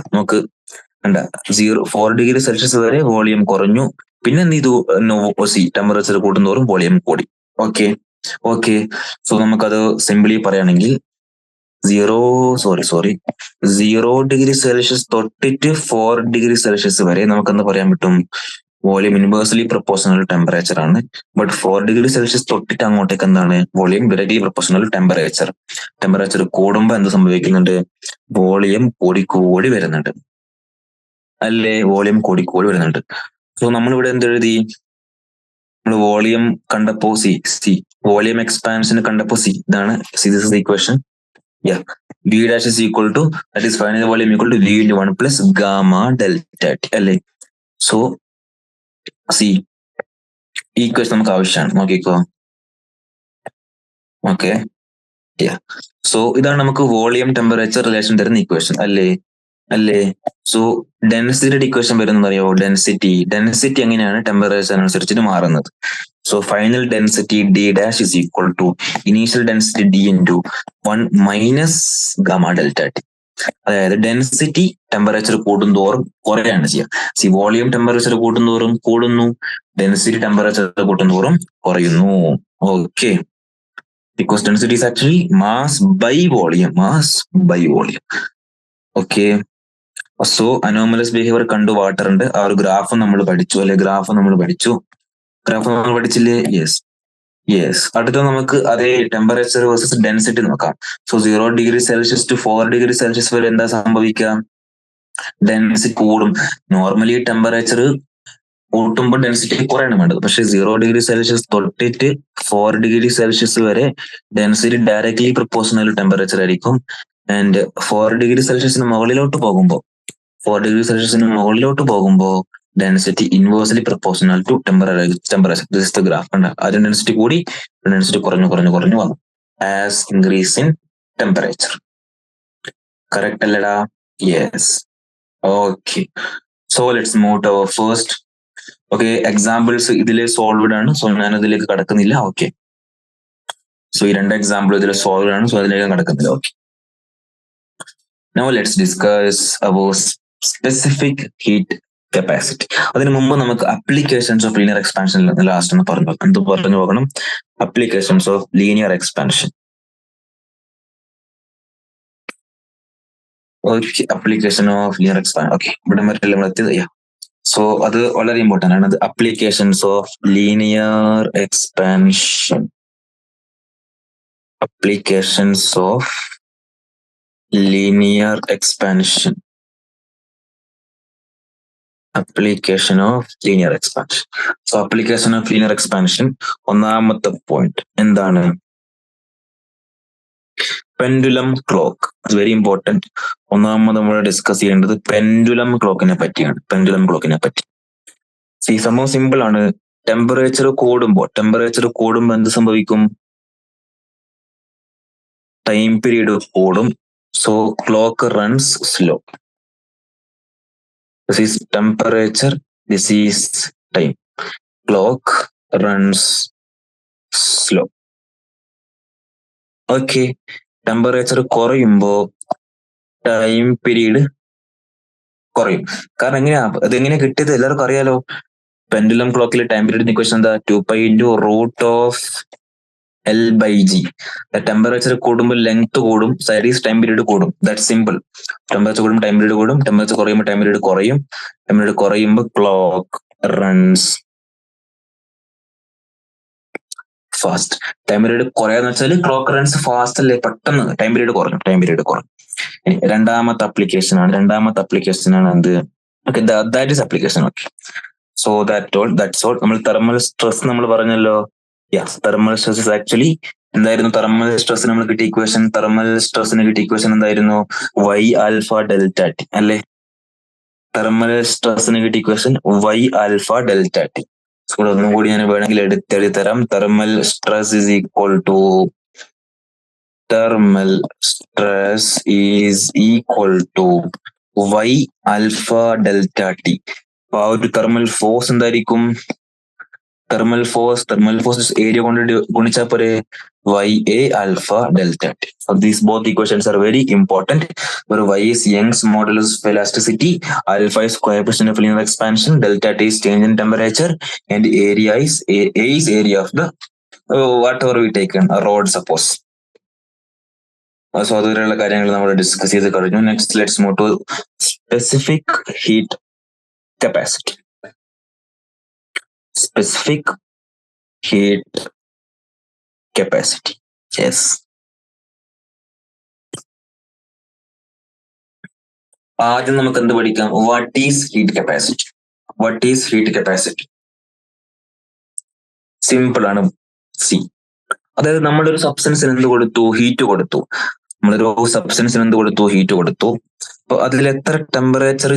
4 degree Celsius വരെ volume കുറഞ്ഞു. പിന്നെ എന്ത് ചെയ്തു? ടെമ്പറേച്ചർ കൂടുന്നതോറും വോളിയം കൂടി. ഓക്കെ. സോ നമുക്കത് സിംപിളി പറയുകയാണെങ്കിൽ 0 ഡിഗ്രി സെൽഷ്യസ് തൊട്ടിട്ട് 4 ഡിഗ്രി സെൽഷ്യസ് വരെ നമുക്കെന്ത് പറയാൻ പറ്റും? വോളിയം ഇൻവേഴ്സ്ലി പ്രൊപ്പോർഷണൽ ടെമ്പറേച്ചർ ആണ്. ബട്ട് 4 ഡിഗ്രി സെൽഷ്യസ് തൊട്ടിട്ട് അങ്ങോട്ടേക്ക് എന്താണ്? Volume directly proportional temperature. Temperature കൂടുമ്പോൾ എന്ത് സംഭവിക്കുന്നുണ്ട്? വോളിയം കൂടി വരുന്നുണ്ട് അല്ലേ? വോളിയം കൂടി വരുന്നുണ്ട്. സോ നമ്മളിവിടെ എന്തെഴുതി? നമ്മൾ വോളിയം കണ്ടപ്പോ വോളിയം എക്സ്പാൻഷൻ കണ്ടപ്പോ ഇതാണ്. This is the equation. V dash is equal to, that is final volume equal to V into 1 plus gamma delta T അല്ലേ? സോ ഈ ഇക്വേഷൻ നമുക്ക് ആവശ്യമാണ്. നോക്കിക്കോ. സോ ഇതാണ് നമുക്ക് വോളിയം ടെമ്പറേച്ചർ റിലേഷൻ തരുന്ന ഇക്വേഷൻ അല്ലേ? സോ ഡെൻസിറ്റിയുടെ ഇക്വേഷൻ വരുന്നത് അറിയോ? ഡെൻസിറ്റി എങ്ങനെയാണ് ടെമ്പറേച്ചർ അനുസരിച്ചിട്ട് മാറുന്നത്? So final density D dash is equal to initial density D into 1 minus gamma delta T. അതായത് ഡെൻസിറ്റി ടെമ്പറേച്ചർ കൂടുന്തോറും കുറയാണ് ചെയ്യുക. വോളിയം ടെമ്പറേച്ചർ കൂടുന്തോറും കൂടുന്നു, ഡെൻസിറ്റി ടെമ്പറേച്ചർ കൂട്ടുന്തോറും കുറയുന്നു. Okay. Because density is actually mass by volume. Okay. So anomalous behaviour കണ്ടു വാട്ടറിന്റെ ആ ഒരു graph നമ്മൾ പഠിച്ചു അല്ലെ? ഗ്രാഫ് നമ്മൾ പഠിച്ചില്ലേ? യെസ്. അടുത്ത നമുക്ക് അതേ ടെമ്പറേച്ചർ വേഴ്സസ് ഡെൻസിറ്റി നോക്കാം. So 0 degree Celsius to 4 degree Celsius വരെ എന്താ സംഭവിക്കാം? ഡെൻസിറ്റി കൂടും. നോർമലി ടെമ്പറേച്ചർ കൂട്ടുമ്പോൾ ഡെൻസിറ്റി കുറയാണ് വേണ്ടത്. പക്ഷെ 0°C തൊട്ടിട്ട് 4°C വരെ ഡെൻസിറ്റി ഡയറക്ട്ലി പ്രൊപ്പോർഷണൽ ടെമ്പറേച്ചർ ആയിരിക്കും. ആൻഡ് 4°C മുകളിലോട്ട് പോകുമ്പോൾ 4°C മുകളിലോട്ട് പോകുമ്പോൾ density inversely proportional to temperature. This is the graph. അതിന്റെ ഡെൻസിറ്റി കൂടി ഡെൻസിറ്റി കുറഞ്ഞു വന്നു as increase in temperature. Correct അല്ലടാ? Yes. Okay, so let's move to our first. Okay, examples ഇതിലെ സോൾവ്ഡ് ആണ്, സോ ഞാൻ അതിലേക്ക് കടക്കുന്നില്ല. ഓക്കെ, സോ ഈ 2 എക്സാമ്പിൾ ഇതിൽ സോൾവ്ഡ് ആണ്, സോ അതിലേക്ക് കടക്കുന്നില്ല. Okay, now let's discuss our specific heat capacity. അതിനു മുമ്പ് നമുക്ക് applications of linear expansion last ഒന്ന് പറഞ്ഞു പോകണം. Applications of linear expansion. Okay, application of linear expansion. Okay, ഇവിടെ വരെ നമ്മൾ എത്തിയത്. സോ അത് വളരെ ഇമ്പോർട്ടന്റ് ആണ്. അത് applications of linear expansion. Applications of linear expansion. Application of linear expansion. So application of linear expansion ഒന്നാമത്തെ പോയിന്റ് എന്താണ്? Pendulum clock. Very important. ഒന്നാമത് നമ്മൾ ഡിസ്കസ് ചെയ്യേണ്ടത് പെൻഡുലം ക്ലോക്കിനെ പറ്റിയാണ്. പെൻഡുലം ക്ലോക്കിനെ പറ്റി സംഭവം സിമ്പിൾ ആണ്. ടെമ്പറേച്ചർ കൂടുമ്പോൾ എന്ത് സംഭവിക്കും? ടൈം പീരീഡ് കൂടും. So clock runs slow. This is temperature, this is time. Clock runs slow. Okay, temperature കുറയുമ്പോൾ ടൈം പീരീഡ് കുറയും. കാരണം അതെങ്ങനെയാ കിട്ടിയത് എല്ലാവർക്കും അറിയാലോ. പെൻഡുലം ക്ലോക്കിൽ ടൈം പീരീഡ് ഇക്വേഷൻ എന്താ? 2π × L/G. ടെമ്പറേച്ചർ കൂടുമ്പോൾ ലെങ്ത് കൂടും, സൈഡ് ഈസ് ടൈം പീരീഡ് കൂടും. That simple. ടെമ്പറേച്ചർ കൂടുമ്പോൾ ടൈം പീരീഡ് കൂടും, ടെമ്പറേച്ചർ കുറയുമ്പോൾ ടൈം പീരീഡ് കുറയും. ടൈം പീരീഡ് കുറയുമ്പോൾ clock runs fast. Time period കുറയാന്ന് വെച്ചാൽ ക്ലോക്ക് റൺസ് ഫാസ്റ്റ് അല്ലേ, പെട്ടെന്ന് ടൈം പീരീഡ് കുറഞ്ഞു. ഇനി രണ്ടാമത്തെ അപ്ലിക്കേഷൻ ആണ് എന്ത്? Okay, that is application. Okay, so that's all. നമ്മൾ തെർമൽ സ്ട്രെസ് നമ്മൾ പറഞ്ഞല്ലോ. തെർമൽ സ്ട്രെസ് ഇസ് ആക്ച്വലി എന്തായിരുന്നു? തെർമൽ സ്ട്രെസ്സിന് നമ്മൾ കിട്ടിയ ഇക്വേഷൻ എന്തായിരുന്നു? Y∝Δt അല്ലേ? തെർമൽ സ്ട്രെസ്സിന് കിട്ടിയ ഇക്വേഷൻ Y∝Δt. ഒന്നും കൂടി ഞാൻ വേണമെങ്കിൽ എടുത്തെഴുതി തരാം. Thermal stress is equal to Y∝Δt. അപ്പൊ ആ ഒരു തെർമൽ ഫോഴ്സ് എന്തായിരിക്കും? തെർമൽ ഫോഴ്സ് ഏരിയ കൊണ്ട് ഗുണിച്ചാൽ പോരെ, YA∝Δt. So these both equations are very important. Where Y is Young's modulus of elasticity, alpha is coefficient of linear expansion, delta T is change in temperature, and area is A is area of the whatever we taken a rod, suppose. So അതുവരെയുള്ള കാര്യങ്ങൾ നമ്മൾ discuss ചെയ്ത് കഴിഞ്ഞു. Next let's move to specific heat capacity. Specific heat capacity. Yes. ആദ്യം നമുക്ക് എന്ത് പഠിക്കാം? What is heat capacity? Simple ആണ്. അതായത് നമ്മളൊരു സബ്സ്റ്റൻസിന് എന്ത് കൊടുത്തു? ഹീറ്റ് കൊടുത്തു. അപ്പൊ അതിൽ എത്ര ടെമ്പറേച്ചർ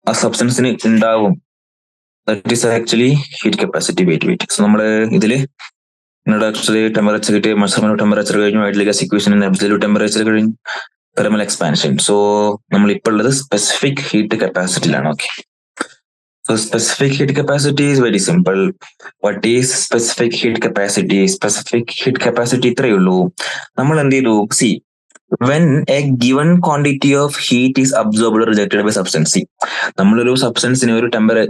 ആ സബ്സ്റ്റൻസിന് ഉണ്ടാവും? That is actually heat capacity. Wait. So നമ്മള് ഇതില് ആക്ച്വലി ടെമ്പറേച്ചർ കിട്ടിയ മെഷർമെന്റ് ടെമ്പറേച്ചർ കഴിഞ്ഞു, ideal gas equation absolute temperature കഴിഞ്ഞു, തെർമൽ എക്സ്പാൻഷൻ. സോ നമ്മൾ ഇപ്പോൾ ഉള്ളത് സ്പെസിഫിക് ഹീറ്റ് കപ്പാസിറ്റിയിലാണ്. Okay, so specific heat capacity is very simple. What is specific heat capacity? ഇത്രയേ ഉള്ളൂ. നമ്മൾ എന്ത് ചെയ്തു? when a given quantity of heat is absorbed or rejected by substance. നമ്മളൊരു സബ്സ്റ്റൻസിന്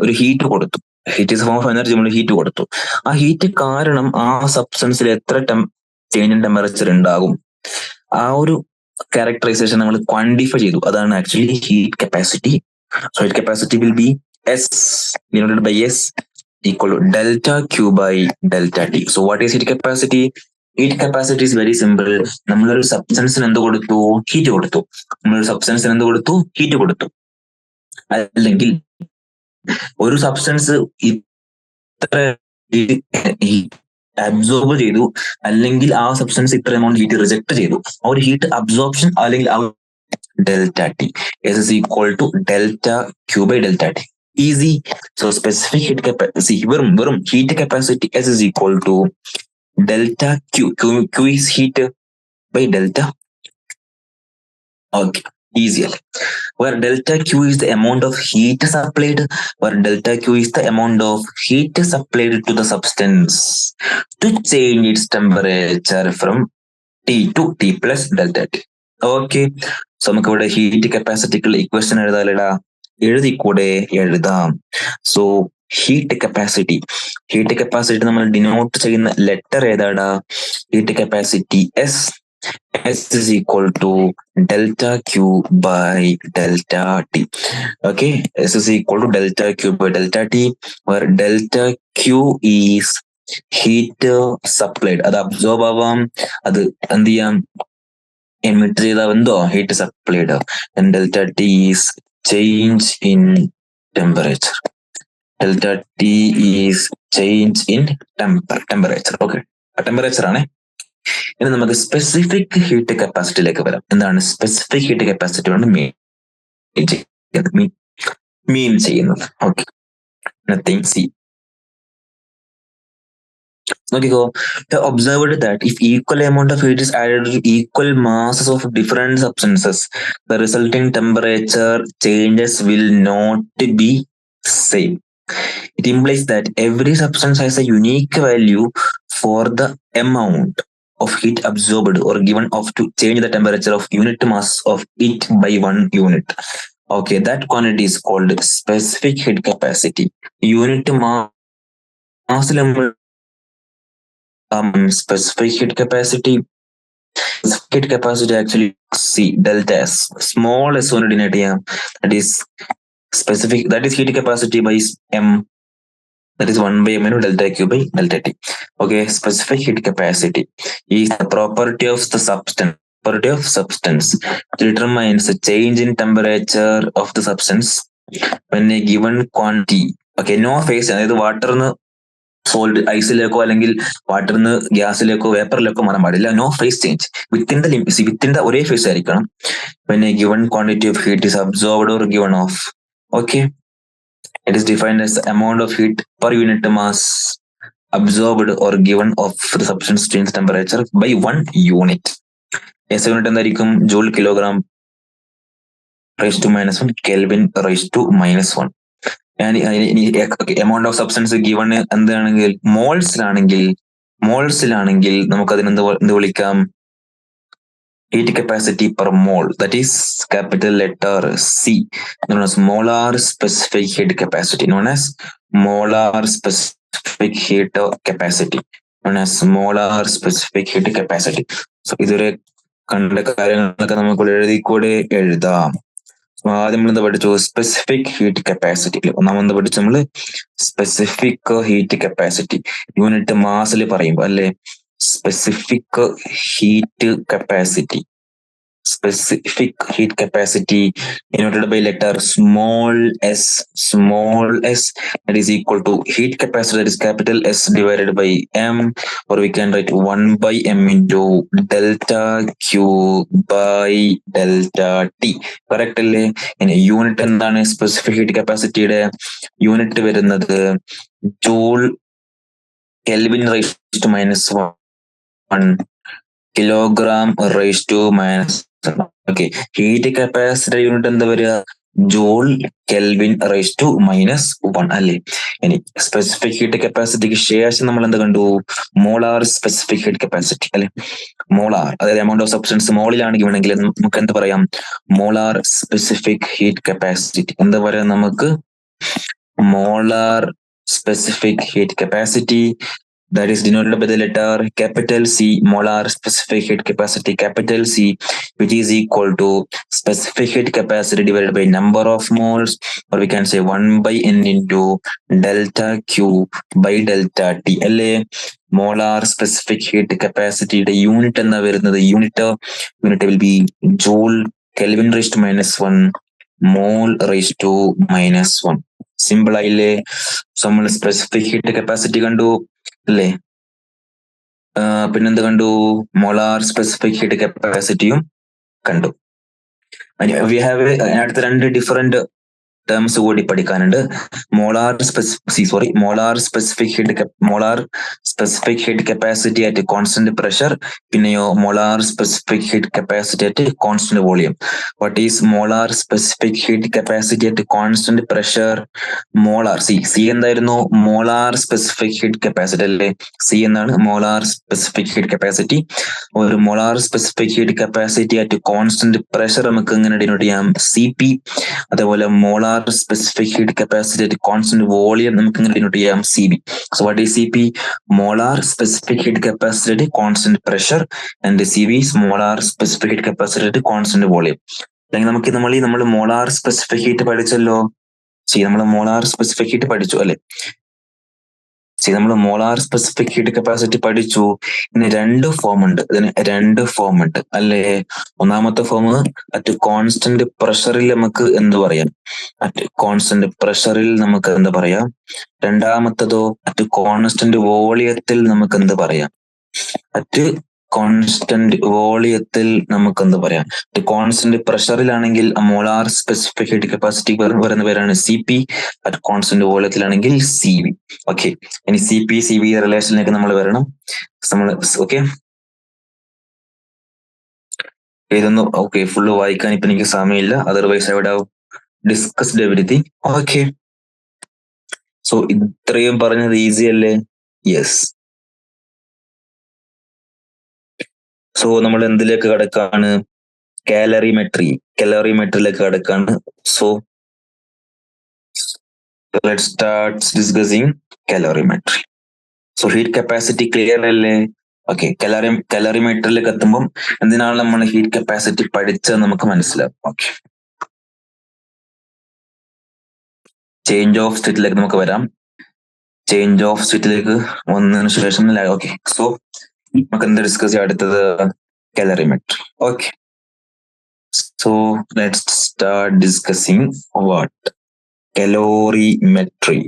ഒരു ഹീറ്റ് കൊടുത്തു. Heat is form of energy. നമ്മൾ heat കൊടുത്തു. ആ ഹീറ്റ് കാരണം ആ സബ്സ്റ്റൻസിൽ എത്ര ചേഞ്ച് ഇൻ ടെമ്പറേച്ചർ ഉണ്ടാകും, ആ ഒരു ക്യാരക്ടറൈസേഷൻ നമ്മൾ ക്വാണ്ടിഫൈ ചെയ്തു. അതാണ് actually heat capacity. So heat capacity will be S denoted by S equal to delta Q by delta T. So what is heat capacity? Heat capacity is very simple. നമ്മളൊരു സബ്സ്റ്റൻസിന് എന്ത് കൊടുത്തു? Heat കൊടുത്തു. അല്ലെങ്കിൽ ഒരു substance ഇത്ര absorb ചെയ്തു അല്ലെങ്കിൽ ആ സബ്സ്റ്റൻസ് ഇത്ര എമൗണ്ട് ഹീറ്റ് റിജക്ട് ചെയ്തു. ആ ഒരു ഹീറ്റ് അബ്സോർപ്ഷൻ അല്ലെങ്കിൽ delta T is equal to delta Q by delta T. Easy. So specific heat capacity, വെറും heat capacity S is equal to delta Q. Q is heat by delta. Okay, easy. Where delta Q is the amount of heat supplied, where delta Q is the amount of heat supplied to the substance to change its temperature from T to T plus delta T. Okay, so നമുക്ക് ഇവിടെ heat കപ്പാസിറ്റിക്കുള്ള equation എഴുതിക്കൂടെ? എഴുതാം. So heat capacity നമ്മൾ denote ചെയ്യുന്ന letter ഏതാടാ? Heat capacity S is equal to delta Q by delta T. Okay, S is equal to delta Q by delta T, where delta Q is heat supplied. അത് absorb ആവാം, അത് എന്ത് ചെയ്യാം, emit ചെയ്താവെന്തോ heat supplied. Delta T is change in temperature. Delta T is change in temperature. Okay, temperature ആണ്. ഇനി നമുക്ക് specific heat കപ്പാസിറ്റിയിലേക്ക് വരാം. എന്താണ് സ്പെസിഫിക് ഹീറ്റ് കപ്പാസിറ്റി കൊണ്ട് മീൻ ചെയ്യുന്നത്? Okay, nothing. സി നോക്കിക്കോ, observed that if equal amount of heat is added to equal masses of different substances, the resulting temperature changes will not be same. It implies that every substance has a unique value for the amount of heat absorbed or given off to change the temperature of unit mass of it by 1 unit. Okay, that quantity is called specific heat capacity. Unit mass specific heat capacity actually C delta S, small s one denote ചെയ്യാം. That is specific, that is heat capacity by M, that is 1 by M into delta Q by delta T. Okay, specific heat capacity is the property of the substance. It determines the change in temperature of the substance when a given quantity. Okay, no phase, അതായത് വാട്ടറിന് sold ഐസിലേക്കോ അല്ലെങ്കിൽ വാട്ടറിന് ഗ്യാസിലേക്കോ വേപ്പറിലേക്കോ മാറാൻ പാടില്ല. No phase change, within the ഒരേ phase ആയിരിക്കണം. when a given quantity of heat is absorbed or given off. Okay, it is defined as the amount of heat per unit mass absorbed or given off the substance change temperature by 1 unit. S unit എന്തായിരിക്കും? Joule kilogram raise to -1 kelvin raise to -1. Amount of substance given എന്താണെങ്കിൽ മോൾസിലാണെങ്കിൽ നമുക്ക് അതിന് എന്ത് വിളിക്കാം? Heat capacity per mole, that is capital letter C, known as molar specific heat capacity, known as molar specific heat capacity, known as molar specific heat capacity. So ഇതുവരെ കണ്ട കാര്യങ്ങളൊക്കെ നമുക്ക് എഴുതിക്കൂടെ? എഴുതാം. ആദ്യം നമ്മൾ എന്താ പഠിച്ചു? Specific heat capacity. ഒന്നാമത് പഠിച്ചു നമ്മള് സ്പെസിഫിക് ഹീറ്റ് കപ്പാസിറ്റി, യൂണിറ്റ് മാസിൽ പറയുമ്പോ അല്ലെ. Specific heat capacity, denoted by letter small s, that is equal to heat capacity, that is capital S divided by M, or we can write 1 by M into delta Q by delta T. Correct അല്ലേ? ഇനി unit എന്താണ്? Specific heat കപ്പാസിറ്റിയുടെ unit വരുന്നത് joule Kelvin raise to -1 kilogram raise to -. Okay, heat capacity unit എന്താ വരിക? Joule Kelvin raise to -1 അല്ലേ. ഇനി specific heat കപ്പാസിറ്റിക്ക് ശേഷം നമ്മൾ എന്താ കണ്ടു? മോളാർ സ്പെസിഫിക് ഹീറ്റ് കപ്പാസിറ്റി അല്ലെ. മോളാർ, അതായത് എമൗണ്ട് ഓഫ് സബ്സ്റ്റൻസ് മോളിലാണെങ്കിൽ വേണമെങ്കിൽ നമുക്ക് എന്താ പറയാം? Molar specific heat capacity. എന്താ പറയാ നമുക്ക്? Molar specific heat capacity, that is denoted by the letter capital C, molar specific heat capacity capital C, which is equal to specific heat capacity divided by number of moles, or we can say 1 by N into delta Q by delta T അല്ലേ. molar specific heat capacity യുടെ unit എന്താ വരുന്നത്? Unit will be joule Kelvin raised to -1 mole raised to -1. Simple ആയില്ലേ? So നമ്മൾ specific heat capacity കണ്ടു അല്ലേ? പിന്നെന്ത് കണ്ടു? മോളാർ സ്പെസിഫിക് ഹീറ്റ് കപ്പാസിറ്റിയും കണ്ടു. വി ഹാവ് അടുത്ത രണ്ട് ഡിഫറെന്റ് ടേംസ് കൂടി പഠിക്കാനുണ്ട്. Molar specific heat capacity at constant pressure, പിന്നെയോ molar specific heat capacity at constant volume. What is molar specific heat capacity at constant pressure? Molar C എന്തായിരുന്നു? Molar specific heat capacity അല്ലേ? C എന്നാണ് molar specific heat capacity. ഒരു molar specific heat capacity at constant pressure നമുക്ക് എങ്ങനെ denote ചെയ്യാം? CP. അതേപോലെ molar specific heat capacity at constant volume നമുക്ക് ഇങ്ങനെ ഡിനോട്ട് ചെയ്യാം? CB. So what is CP? Molar specific heat capacity at constant pressure, and CB is molar specific heat capacity at constant volume. അല്ലെങ്കിൽ നമ്മൾ molar specific heat പഠിച്ചല്ലോ. നമ്മൾ molar specific heat പഠിച്ചു അല്ലെ? നമ്മൾ molar specific heat capacity പഠിച്ചു. ഇനി രണ്ട് form ഉണ്ട് അല്ലേ? ഒന്നാമത്തെ ഫോം അറ്റ് കോൺസ്റ്റന്റ് പ്രഷറിൽ നമുക്ക് എന്ത് പറയാം? അറ്റ് കോൺസ്റ്റന്റ് പ്രഷറിൽ നമുക്ക് എന്ത് പറയാം? രണ്ടാമത്തതോ അറ്റ് കോൺസ്റ്റന്റ് വോളിയത്തിൽ നമുക്ക് എന്ത് പറയാം? അറ്റ് കോൺസ്റ്റന്റ് വോളിയത്തിൽ നമുക്ക് എന്ത് പറയാം? കോൺസ്റ്റന്റ് പ്രഷറിലാണെങ്കിൽ മോളാർ സ്പെസിഫിക് ഹീറ്റ് കപ്പാസിറ്റി പറയുന്ന പേരാണ് CP. അറ്റ് കോൺസ്റ്റന്റ് വോളിയത്തിലാണെങ്കിൽ CB. ഓക്കെ, ഇനി CP-CB റിലേഷനിലേക്ക് നമ്മൾ വരണം. ഓക്കെ, ഇതൊന്നും ഫുള്ള് വായിക്കാൻ ഇപ്പൊ എനിക്ക് സമയമില്ല. Otherwise I would have discussed everything. Okay, so ഇത്രയും പറഞ്ഞത് ഈസി അല്ലേ? യെസ്. സോ നമ്മൾ എന്തിലേക്ക് കടക്കാണ്? കാലറിമെട്രിയിലേക്ക് കടക്കാണ്. So let's start discussing calorimetry. So heat capacity clear അല്ലേ? ഓക്കെ, കാലറിമെട്രിയിലേക്ക് എത്തുമ്പോൾ എന്തിനാണ് നമ്മൾ ഹീറ്റ് കപ്പാസിറ്റി പഠിച്ചത് നമുക്ക് മനസ്സിലാവും. ഓക്കെ, ചേഞ്ച് ഓഫ് സ്റ്റേറ്റിലേക്ക് നമുക്ക് വരാം. ചേഞ്ച് ഓഫ് സ്റ്റേറ്റിലേക്ക് വന്നതിന് ശേഷം ഓക്കെ, സോ നമുക്ക് എന്ത് ഡിസ്കസ് ചെയ്യാം? അടുത്തത് calorimetry. Okay, so let's start discussing what calorimetry.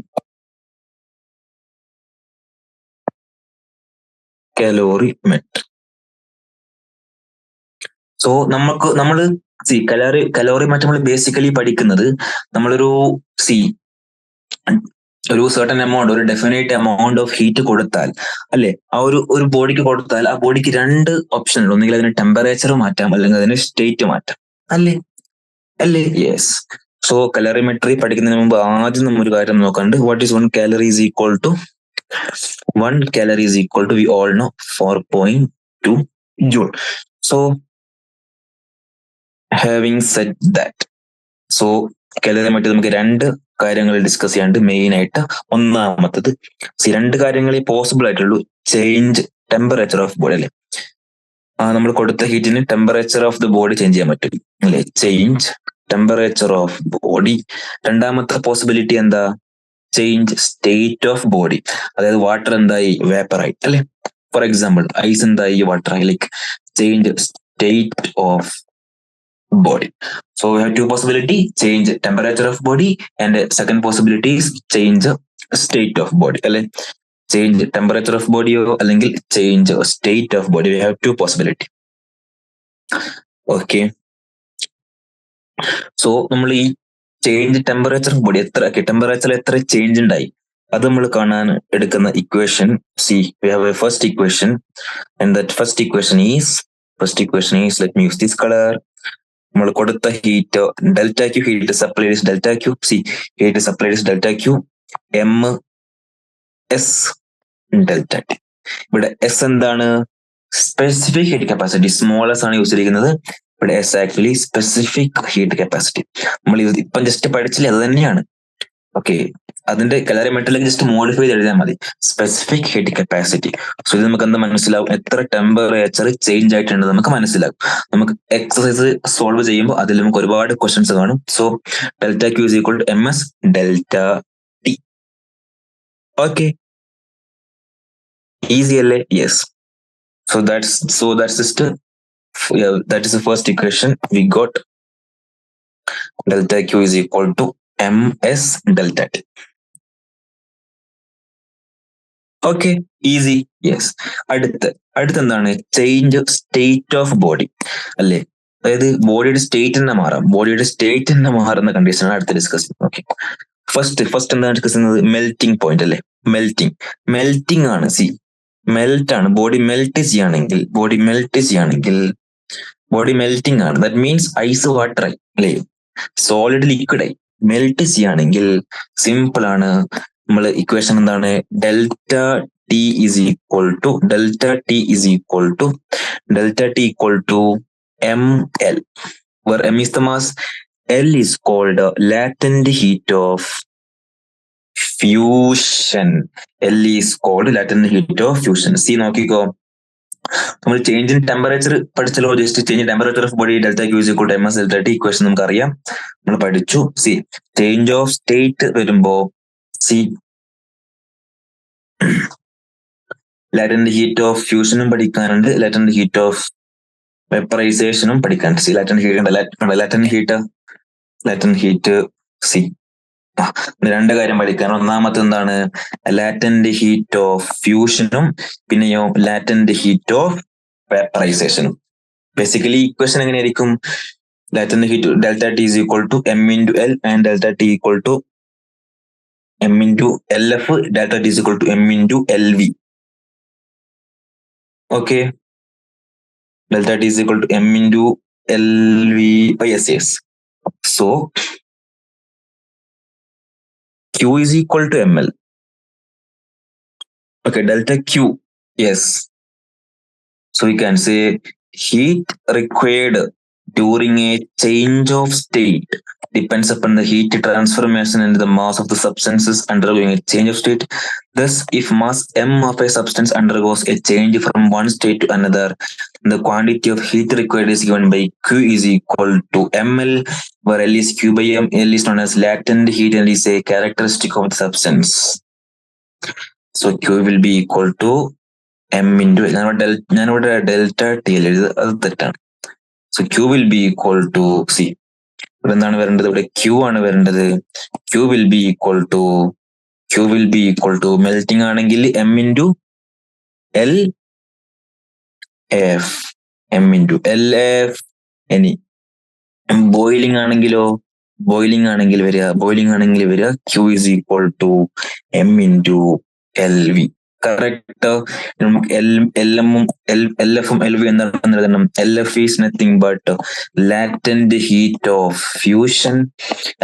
So നമ്മള് കലോറിമെട്രി നമ്മൾ ബേസിക്കലി പഠിക്കുന്നത് നമ്മളൊരു ഒരു സർട്ടൻ എമൗണ്ട്, ഒരു ഡെഫിനേറ്റ് എമൗണ്ട് ഓഫ് ഹീറ്റ് കൊടുത്താൽ അല്ലെ, ആ ഒരു ബോഡിക്ക് കൊടുത്താൽ ആ ബോഡിക്ക് രണ്ട് ഓപ്ഷൻ ഉണ്ട്. ഒന്നുകിൽ അതിന് ടെമ്പറേച്ചർ മാറ്റാം, അല്ലെങ്കിൽ അതിന് സ്റ്റേറ്റ് മാറ്റാം അല്ലേ? യെസ്. സോ കലോറിമെട്രി പഠിക്കുന്നതിന് മുമ്പ് ആദ്യം നമ്മൾ ഒരു കാര്യം നോക്കാണ്ട്, what is 1 calorie is equal to? 1 calorie is equal to, we all know, 4.2 joule. So having said that, so calorimetry നമുക്ക് രണ്ട് കാര്യങ്ങൾ ഡിസ്കസ് ചെയ്യാണ്ട് മെയിൻ ആയിട്ട്. ഒന്നാമത്തത് രണ്ട് കാര്യങ്ങളെ പോസിബിൾ ആയിട്ടുള്ളൂ. ചേഞ്ച് ടെമ്പറേച്ചർ ഓഫ് ബോഡി അല്ലെ, നമ്മൾ കൊടുത്ത ഹീറ്റിന് temperature of the body change ചെയ്യാൻ പറ്റും അല്ലെ? Change temperature of body. രണ്ടാമത്തെ പോസിബിലിറ്റി എന്താ? Change state of body. അതായത് വാട്ടർ എന്തായി? വേപ്പറായി അല്ലെ? ഫോർ എക്സാമ്പിൾ ഐസ് എന്തായി? വാട്ടറായി. Like change state of body. So we have two possibility: change temperature of body, and second possibility is change state of body. അല്ലെ? Change temperature of ബോഡിയോ അല്ലെങ്കിൽ change state of body. We have two possibility. Okay, so നമ്മൾ ഈ change temperature of body ടെമ്പറേച്ചറിൽ എത്ര change ഉണ്ടായി അത് നമ്മൾ കാണാൻ എടുക്കുന്ന equation. we have a first equation, and that first equation is let me use this color. നമ്മൾ കൊടുത്ത heat delta Q, heat supplied is delta Q. Heat supplied is delta Q, MS delta T. ഇവിടെ S എന്താണ്? Specific heat capacity. Small s ആണ് use ചെയ്തിരിക്കുന്നത്. ഇവിടെ S actually specific heat capacity. നമ്മൾ ഇപ്പം just പഠിച്ചില്ലേ, അത് തന്നെയാണ്. ഓക്കെ, അതിന്റെ കലോറിമെട്രിയിലേക്ക് ജസ്റ്റ് മോഡിഫൈ ചെയ്ത് എഴുതിയാൽ മതി. Specific heat capacity. സോ ഇത് നമുക്ക് എന്താ മനസ്സിലാവും? എത്ര ടെമ്പറേച്ചർ ചേഞ്ച് ആയിട്ടുണ്ട് നമുക്ക് മനസ്സിലാവും. നമുക്ക് എക്സസൈസ് സോൾവ് ചെയ്യുമ്പോൾ അതിൽ നമുക്ക് ഒരുപാട് ക്വസ്റ്റ്യൻസ് കാണും. So delta Q is equal to MS delta T. Okay, easy അല്ലേ? Yes. So that's just that is the first equation we got. Delta Q is equal to ms delta T. Okay, easy. Yes. അടുത്തെന്താണ്? Change state of body അല്ലേ? അതായത് ബോഡിയുടെ state തന്നെ മാറാം. ബോഡിയുടെ state തന്നെ മാറുന്ന കണ്ടീഷനാണ് അടുത്ത് ഡിസ്കസ് ചെയ്യുന്നത്. ഓക്കെ, ഫസ്റ്റ് എന്താണ് ഡിസ്കസ് ചെയ്യുന്നത്? മെൽറ്റിംഗ് പോയിന്റ് അല്ലേ? മെൽറ്റിംഗ് ആണ്. മെൽറ്റ് ആണ്. ബോഡി മെൽറ്റ് ചെയ്യുകയാണെങ്കിൽ ബോഡി മെൽറ്റിംഗ് ആണ്. ദാറ്റ് മീൻസ് ഐസ് വാട്ടർ ആയി അല്ലേ? സോളിഡ് ലിക്വിഡ് ആയി. മെൽറ്റ് ചെയ്യുകയാണെങ്കിൽ സിമ്പിൾ ആണ്. നമ്മൾ ഇക്വേഷൻ എന്താണ്? Delta T is equal to ml, where m is the mass, L is called latent heat of fusion. See, നോക്കിക്കോ, നമ്മൾ ചേഞ്ച് ഇൻ ടെമ്പറേച്ചർ പഠിച്ചല്ലോ. Just change in temperature of body delta Q is equal to ms delta T equation നമുക്ക് അറിയാം, നമ്മൾ പഠിച്ചു. ചേഞ്ച് ഓഫ് സ്റ്റേറ്റ് വരുമ്പോ ലാറ്റന്റ് ഹീറ്റ് ഓഫ് ഫ്യൂഷനും പഠിക്കാനുണ്ട്, ലാറ്റന്റ് ഹീറ്റ് ഓഫ് വെപ്പറൈസേഷനും പഠിക്കാനുണ്ട്. ലാറ്റന്റ് ഹീറ്റ് രണ്ട് കാര്യം പഠിക്കാൻ. ഒന്നാമത്തെ എന്താണ്? ലാറ്റന്റ് ഹീറ്റ് ഓഫ് ഫ്യൂഷനും പിന്നെയോ ലാറ്റന്റ് ഹീറ്റ് ഓഫ് വെപ്പറൈസേഷനും. ബേസിക്കലി ഇക്വേഷൻ എങ്ങനെയായിരിക്കും? Latent heat delta T is equal to m into L and delta T equal to m into LF, delta T is equal to m into LV. Okay, delta T is equal to m into LV. Yes. So Q is equal to ml. Okay, delta Q. Yes. So we can say heat required during a change of state depends upon the heat transformation and the mass of the substances undergoing a change of state. Thus, if mass m of a substance undergoes a change from one state to another, the quantity of heat required is given by Q is equal to ml, where L is Q by m. L is known as latent heat and is a characteristic of the substance. So Q will be equal to m into L. ഞാനിവിടെ delta T എഴുതി, അത് തെറ്റാണ്. So Q will be equal to ഇവിടെ എന്താണ് വരേണ്ടത്? ഇവിടെ Q ആണ് വരേണ്ടത്. Q will be equal to melting ആണെങ്കിൽ m into L F, m into LF. ഇനി ബോയിലിംഗ് ആണെങ്കിൽ വരിക Q is equal to m into LV. Correct. നമുക്ക് LFും LV എന്താണെന്ന് എഴുതണം? LF is nothing but latent heat of fusion.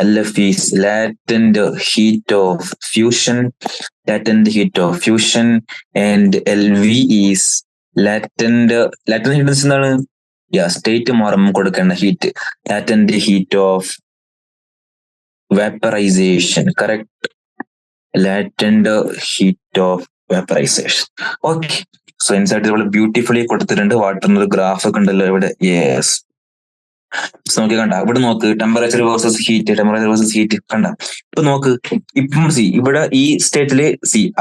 LF is latent heat of fusion and LV is latent heat എന്താണ്? State മാറുമ്പോൾ കൊടുക്കേണ്ട heat. Latent heat of vaporisation. Correct, latent heat of vaporisation. Okay, so inside നമ്മൾ beautifully കൊടുത്തിട്ടുണ്ട്. വാട്ടറിന് ഒരു graph ഒക്കെ ഉണ്ടല്ലോ ഇവിടെ. യെസ്, നോക്കി കണ്ട, ഇവിടെ നോക്ക്, ടെമ്പറേച്ചർ വേഴ്സസ് ഹീറ്റ് കണ്ട. ഇപ്പൊ നോക്ക്, ഇപ്പം ഇവിടെ ഈ സ്റ്റേറ്റില്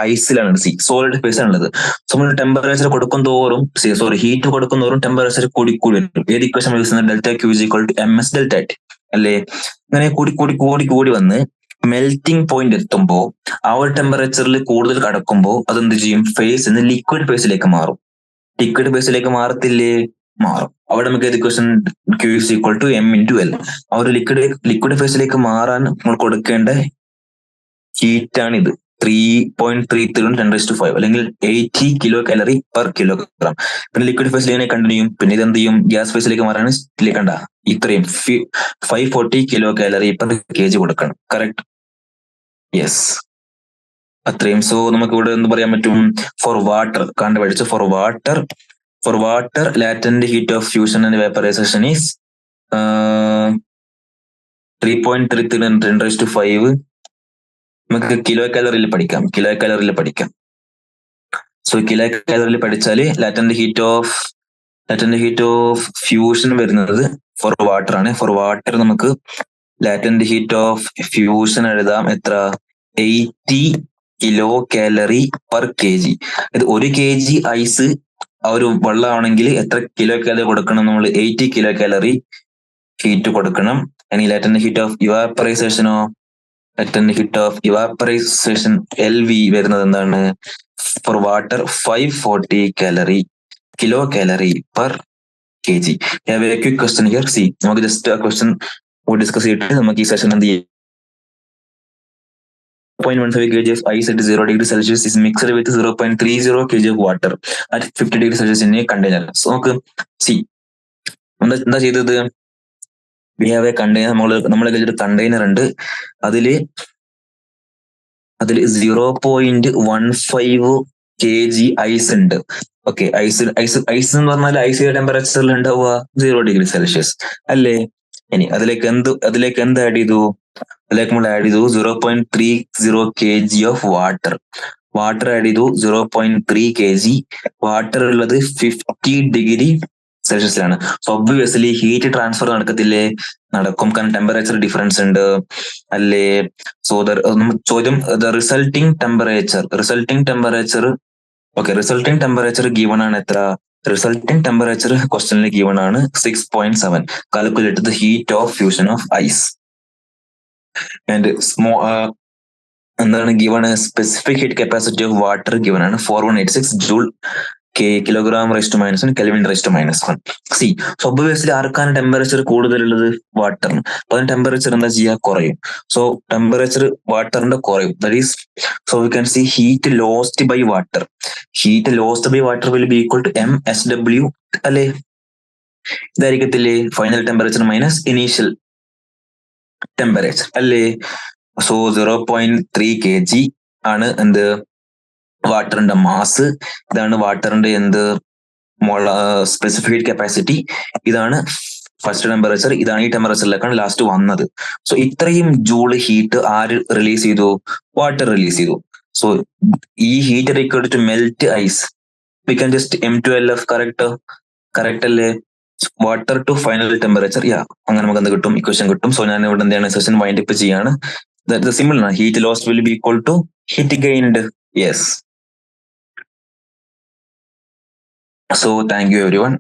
ഐസിലാണ്, സോളിഡ് ഫേസ് ആണുള്ളത്. സോ നമ്മൾ ടെമ്പറേച്ചർ കൊടുക്കുന്തോറും ഹീറ്റ് കൊടുക്കുന്തോറും ടെമ്പറേച്ചർ കൂടി വരും. ഏത് equation use? Delta Q is equal to ms delta T അല്ലേ? അങ്ങനെ കൂടി വന്ന് മെൽറ്റിംഗ് പോയിന്റ് എത്തുമ്പോൾ ആ ഒരു ടെമ്പറേച്ചറിൽ കൂടുതൽ കടക്കുമ്പോൾ അതെന്ത് ചെയ്യും? ഫേസ് ലിക്വിഡ് ഫേസിലേക്ക് മാറും. മാറത്തില്ലേ? മാറും. അവിടെ നമുക്ക് equation Q is equal to m into L. ആ ഒരു ലിക്വിഡ് ഫേസിലേക്ക് മാറാൻ നമ്മൾ കൊടുക്കേണ്ട ഹീറ്റ് ആണ് ഇത്. 3.33 10⁵ അല്ലെങ്കിൽ 80 കിലോ കാലറി പെർ കിലോഗ്രാം. പിന്നെ ലിക്വിഡ് ഫേസിൽ ഇങ്ങനെ കണ്ടിന്യൂ. പിന്നെ ഇത് എന്ത് ചെയ്യും? ഗ്യാസ് ഫേസിലേക്ക് മാറാണ്. കണ്ട, ഇത്രയും 540 കിലോ കാലറി പെർ kg കൊടുക്കണം. കറക്റ്റ്. യെസ്, അത്രയും. സോ നമുക്ക് ഇവിടെ എന്ത് പറയാൻ പറ്റും? ഫോർ വാട്ടർ കണ്ടുപിടിച്ചു. For water, latent heat of fusion and vaporization is 3.33 10⁵. നമുക്ക് കിലോ കാലറിയിൽ പഠിക്കാം. സോ കിലോ കാലറിയിൽ പഠിച്ചാല് ലാറ്റന്റ് ഹീറ്റ് ഓഫ് ഫ്യൂഷൻ വരുന്നത് ഫോർ വാട്ടർ ആണ്. ഫോർ വാട്ടർ നമുക്ക് ലാറ്റന്റ് ഹീറ്റ് ഓഫ് ഫ്യൂഷൻ എഴുതാം. എത്ര? 80 കിലോ കാലറി പെർ kg. ഇത് 1 kg ഐസ് ആ ഒരു വെള്ളമാണെങ്കിൽ എത്ര കിലോ കാലറി കൊടുക്കണം? നമ്മൾ 80 കിലോ കാലറി ഹീറ്റ് കൊടുക്കണം. ഇനി ലാറ്റന്റ് ഹീറ്റ് ഓഫ് ഇവാപ്പറൈസേഷനോ hit of evaporation LV വരുന്നത് എന്താണ്? For water 540 kilocalorie per kg. I have a quick question here. See, നമുക്ക് just a question ഡിസ്കസ് ചെയ്തിട്ട് നമുക്ക് ഈ സെഷൻ എന്ത് ചെയ്യും? 0.15 kg of ice at 0 degree Celsius is mixed with 0.30 kg of water at 50 degree Celsius in a container. So നമുക്ക് see എന്താ ചെയ്തത്? We have a container. നമ്മളെ കയ്യിൽ ഒരു കണ്ടെയ്നർ ഉണ്ട്. അതില് 0.15 kg ഐസ് ഉണ്ട്. ഓക്കെ, ഐസ് എന്ന് പറഞ്ഞാൽ ഐസ് ടെമ്പറേച്ചറിൽ ഉണ്ടാവുക 0 ഡിഗ്രി സെൽഷ്യസ് അല്ലേ? ഇനി അതിലേക്ക് എന്ത് ആഡ് ചെയ്തു? അതിലേക്ക് നമ്മൾ ആഡ് ചെയ്തു 0.30 kg ഓഫ് വാട്ടർ ആഡ് ചെയ്തു 0.3 kg. വാട്ടർ ഉള്ളത് 50 ഡിഗ്രി സെൽഷ്യസിലാണ്. സോ ഒബ്വിയസ്ലി ഹീറ്റ് ട്രാൻസ്ഫർ നടക്കത്തില്ലേ? നടക്കും, കാരണം ടെമ്പറേച്ചർ ഡിഫറൻസ് ഉണ്ട് അല്ലേ? സോ ചോദ്യം റിസൾട്ടിങ് ടെമ്പറേച്ചർ ഗീവൺ ആണ് എത്ര? റിസൾട്ടിങ് ടെമ്പറേച്ചർ ക്വസ്റ്റനിൽ ഗീവൺ ആണ് 6.7. Calculate the heat of fusion of ice. And എന്താണ് given? Specific heat capacity of water given ആണ് 4186 joule kilogram raise to -1 kelvin raise to -1. See, so obviously ആർക്കാണ് temperature കൂടുതലുള്ളത്? വാട്ടറിന്. അപ്പൊ അതിന് ടെമ്പറേച്ചർ എന്താ ചെയ്യുക? കുറയും. സോ ടെമ്പറേച്ചർ വാട്ടറിന്റെ കുറയും. That is, so we can see heat lost by water will be equal to MSW അല്ലേ? ഇതായിരിക്കത്തില്ലേ final temperature minus initial temperature അല്ലേ? സോ 0.3 kg ആണ് എന്ത്? വാട്ടറിന്റെ മാസ്. ഇതാണ് വാട്ടറിന്റെ എന്ത്? Specific heat capacity. ഇതാണ് ഫസ്റ്റ് ടെമ്പറേച്ചർ. ഇതാണ് ഈ ടെമ്പറേച്ചറിലേക്കാണ് ലാസ്റ്റ് വന്നത്. സോ ഇത്രയും ജൂൾ ഹീറ്റ് ആര് റിലീസ് ചെയ്തു? വാട്ടർ റിലീസ് ചെയ്തു. സോ ഈ heat required to melt ice we can just M2LF. Correct അല്ലേ? Water to final temperature. അങ്ങനെ നമുക്ക് എന്ത് കിട്ടും? ഇക്വേഷൻ കിട്ടും. സോ ഞാൻ ഇവിടെ എന്താണ് സെഷൻ വൈൻഡ് അപ്പ് ചെയ്യാണ്. സിമ്പിൾ ആണ്. Heat lost will be equal to heat gained. Yes. So thank you everyone.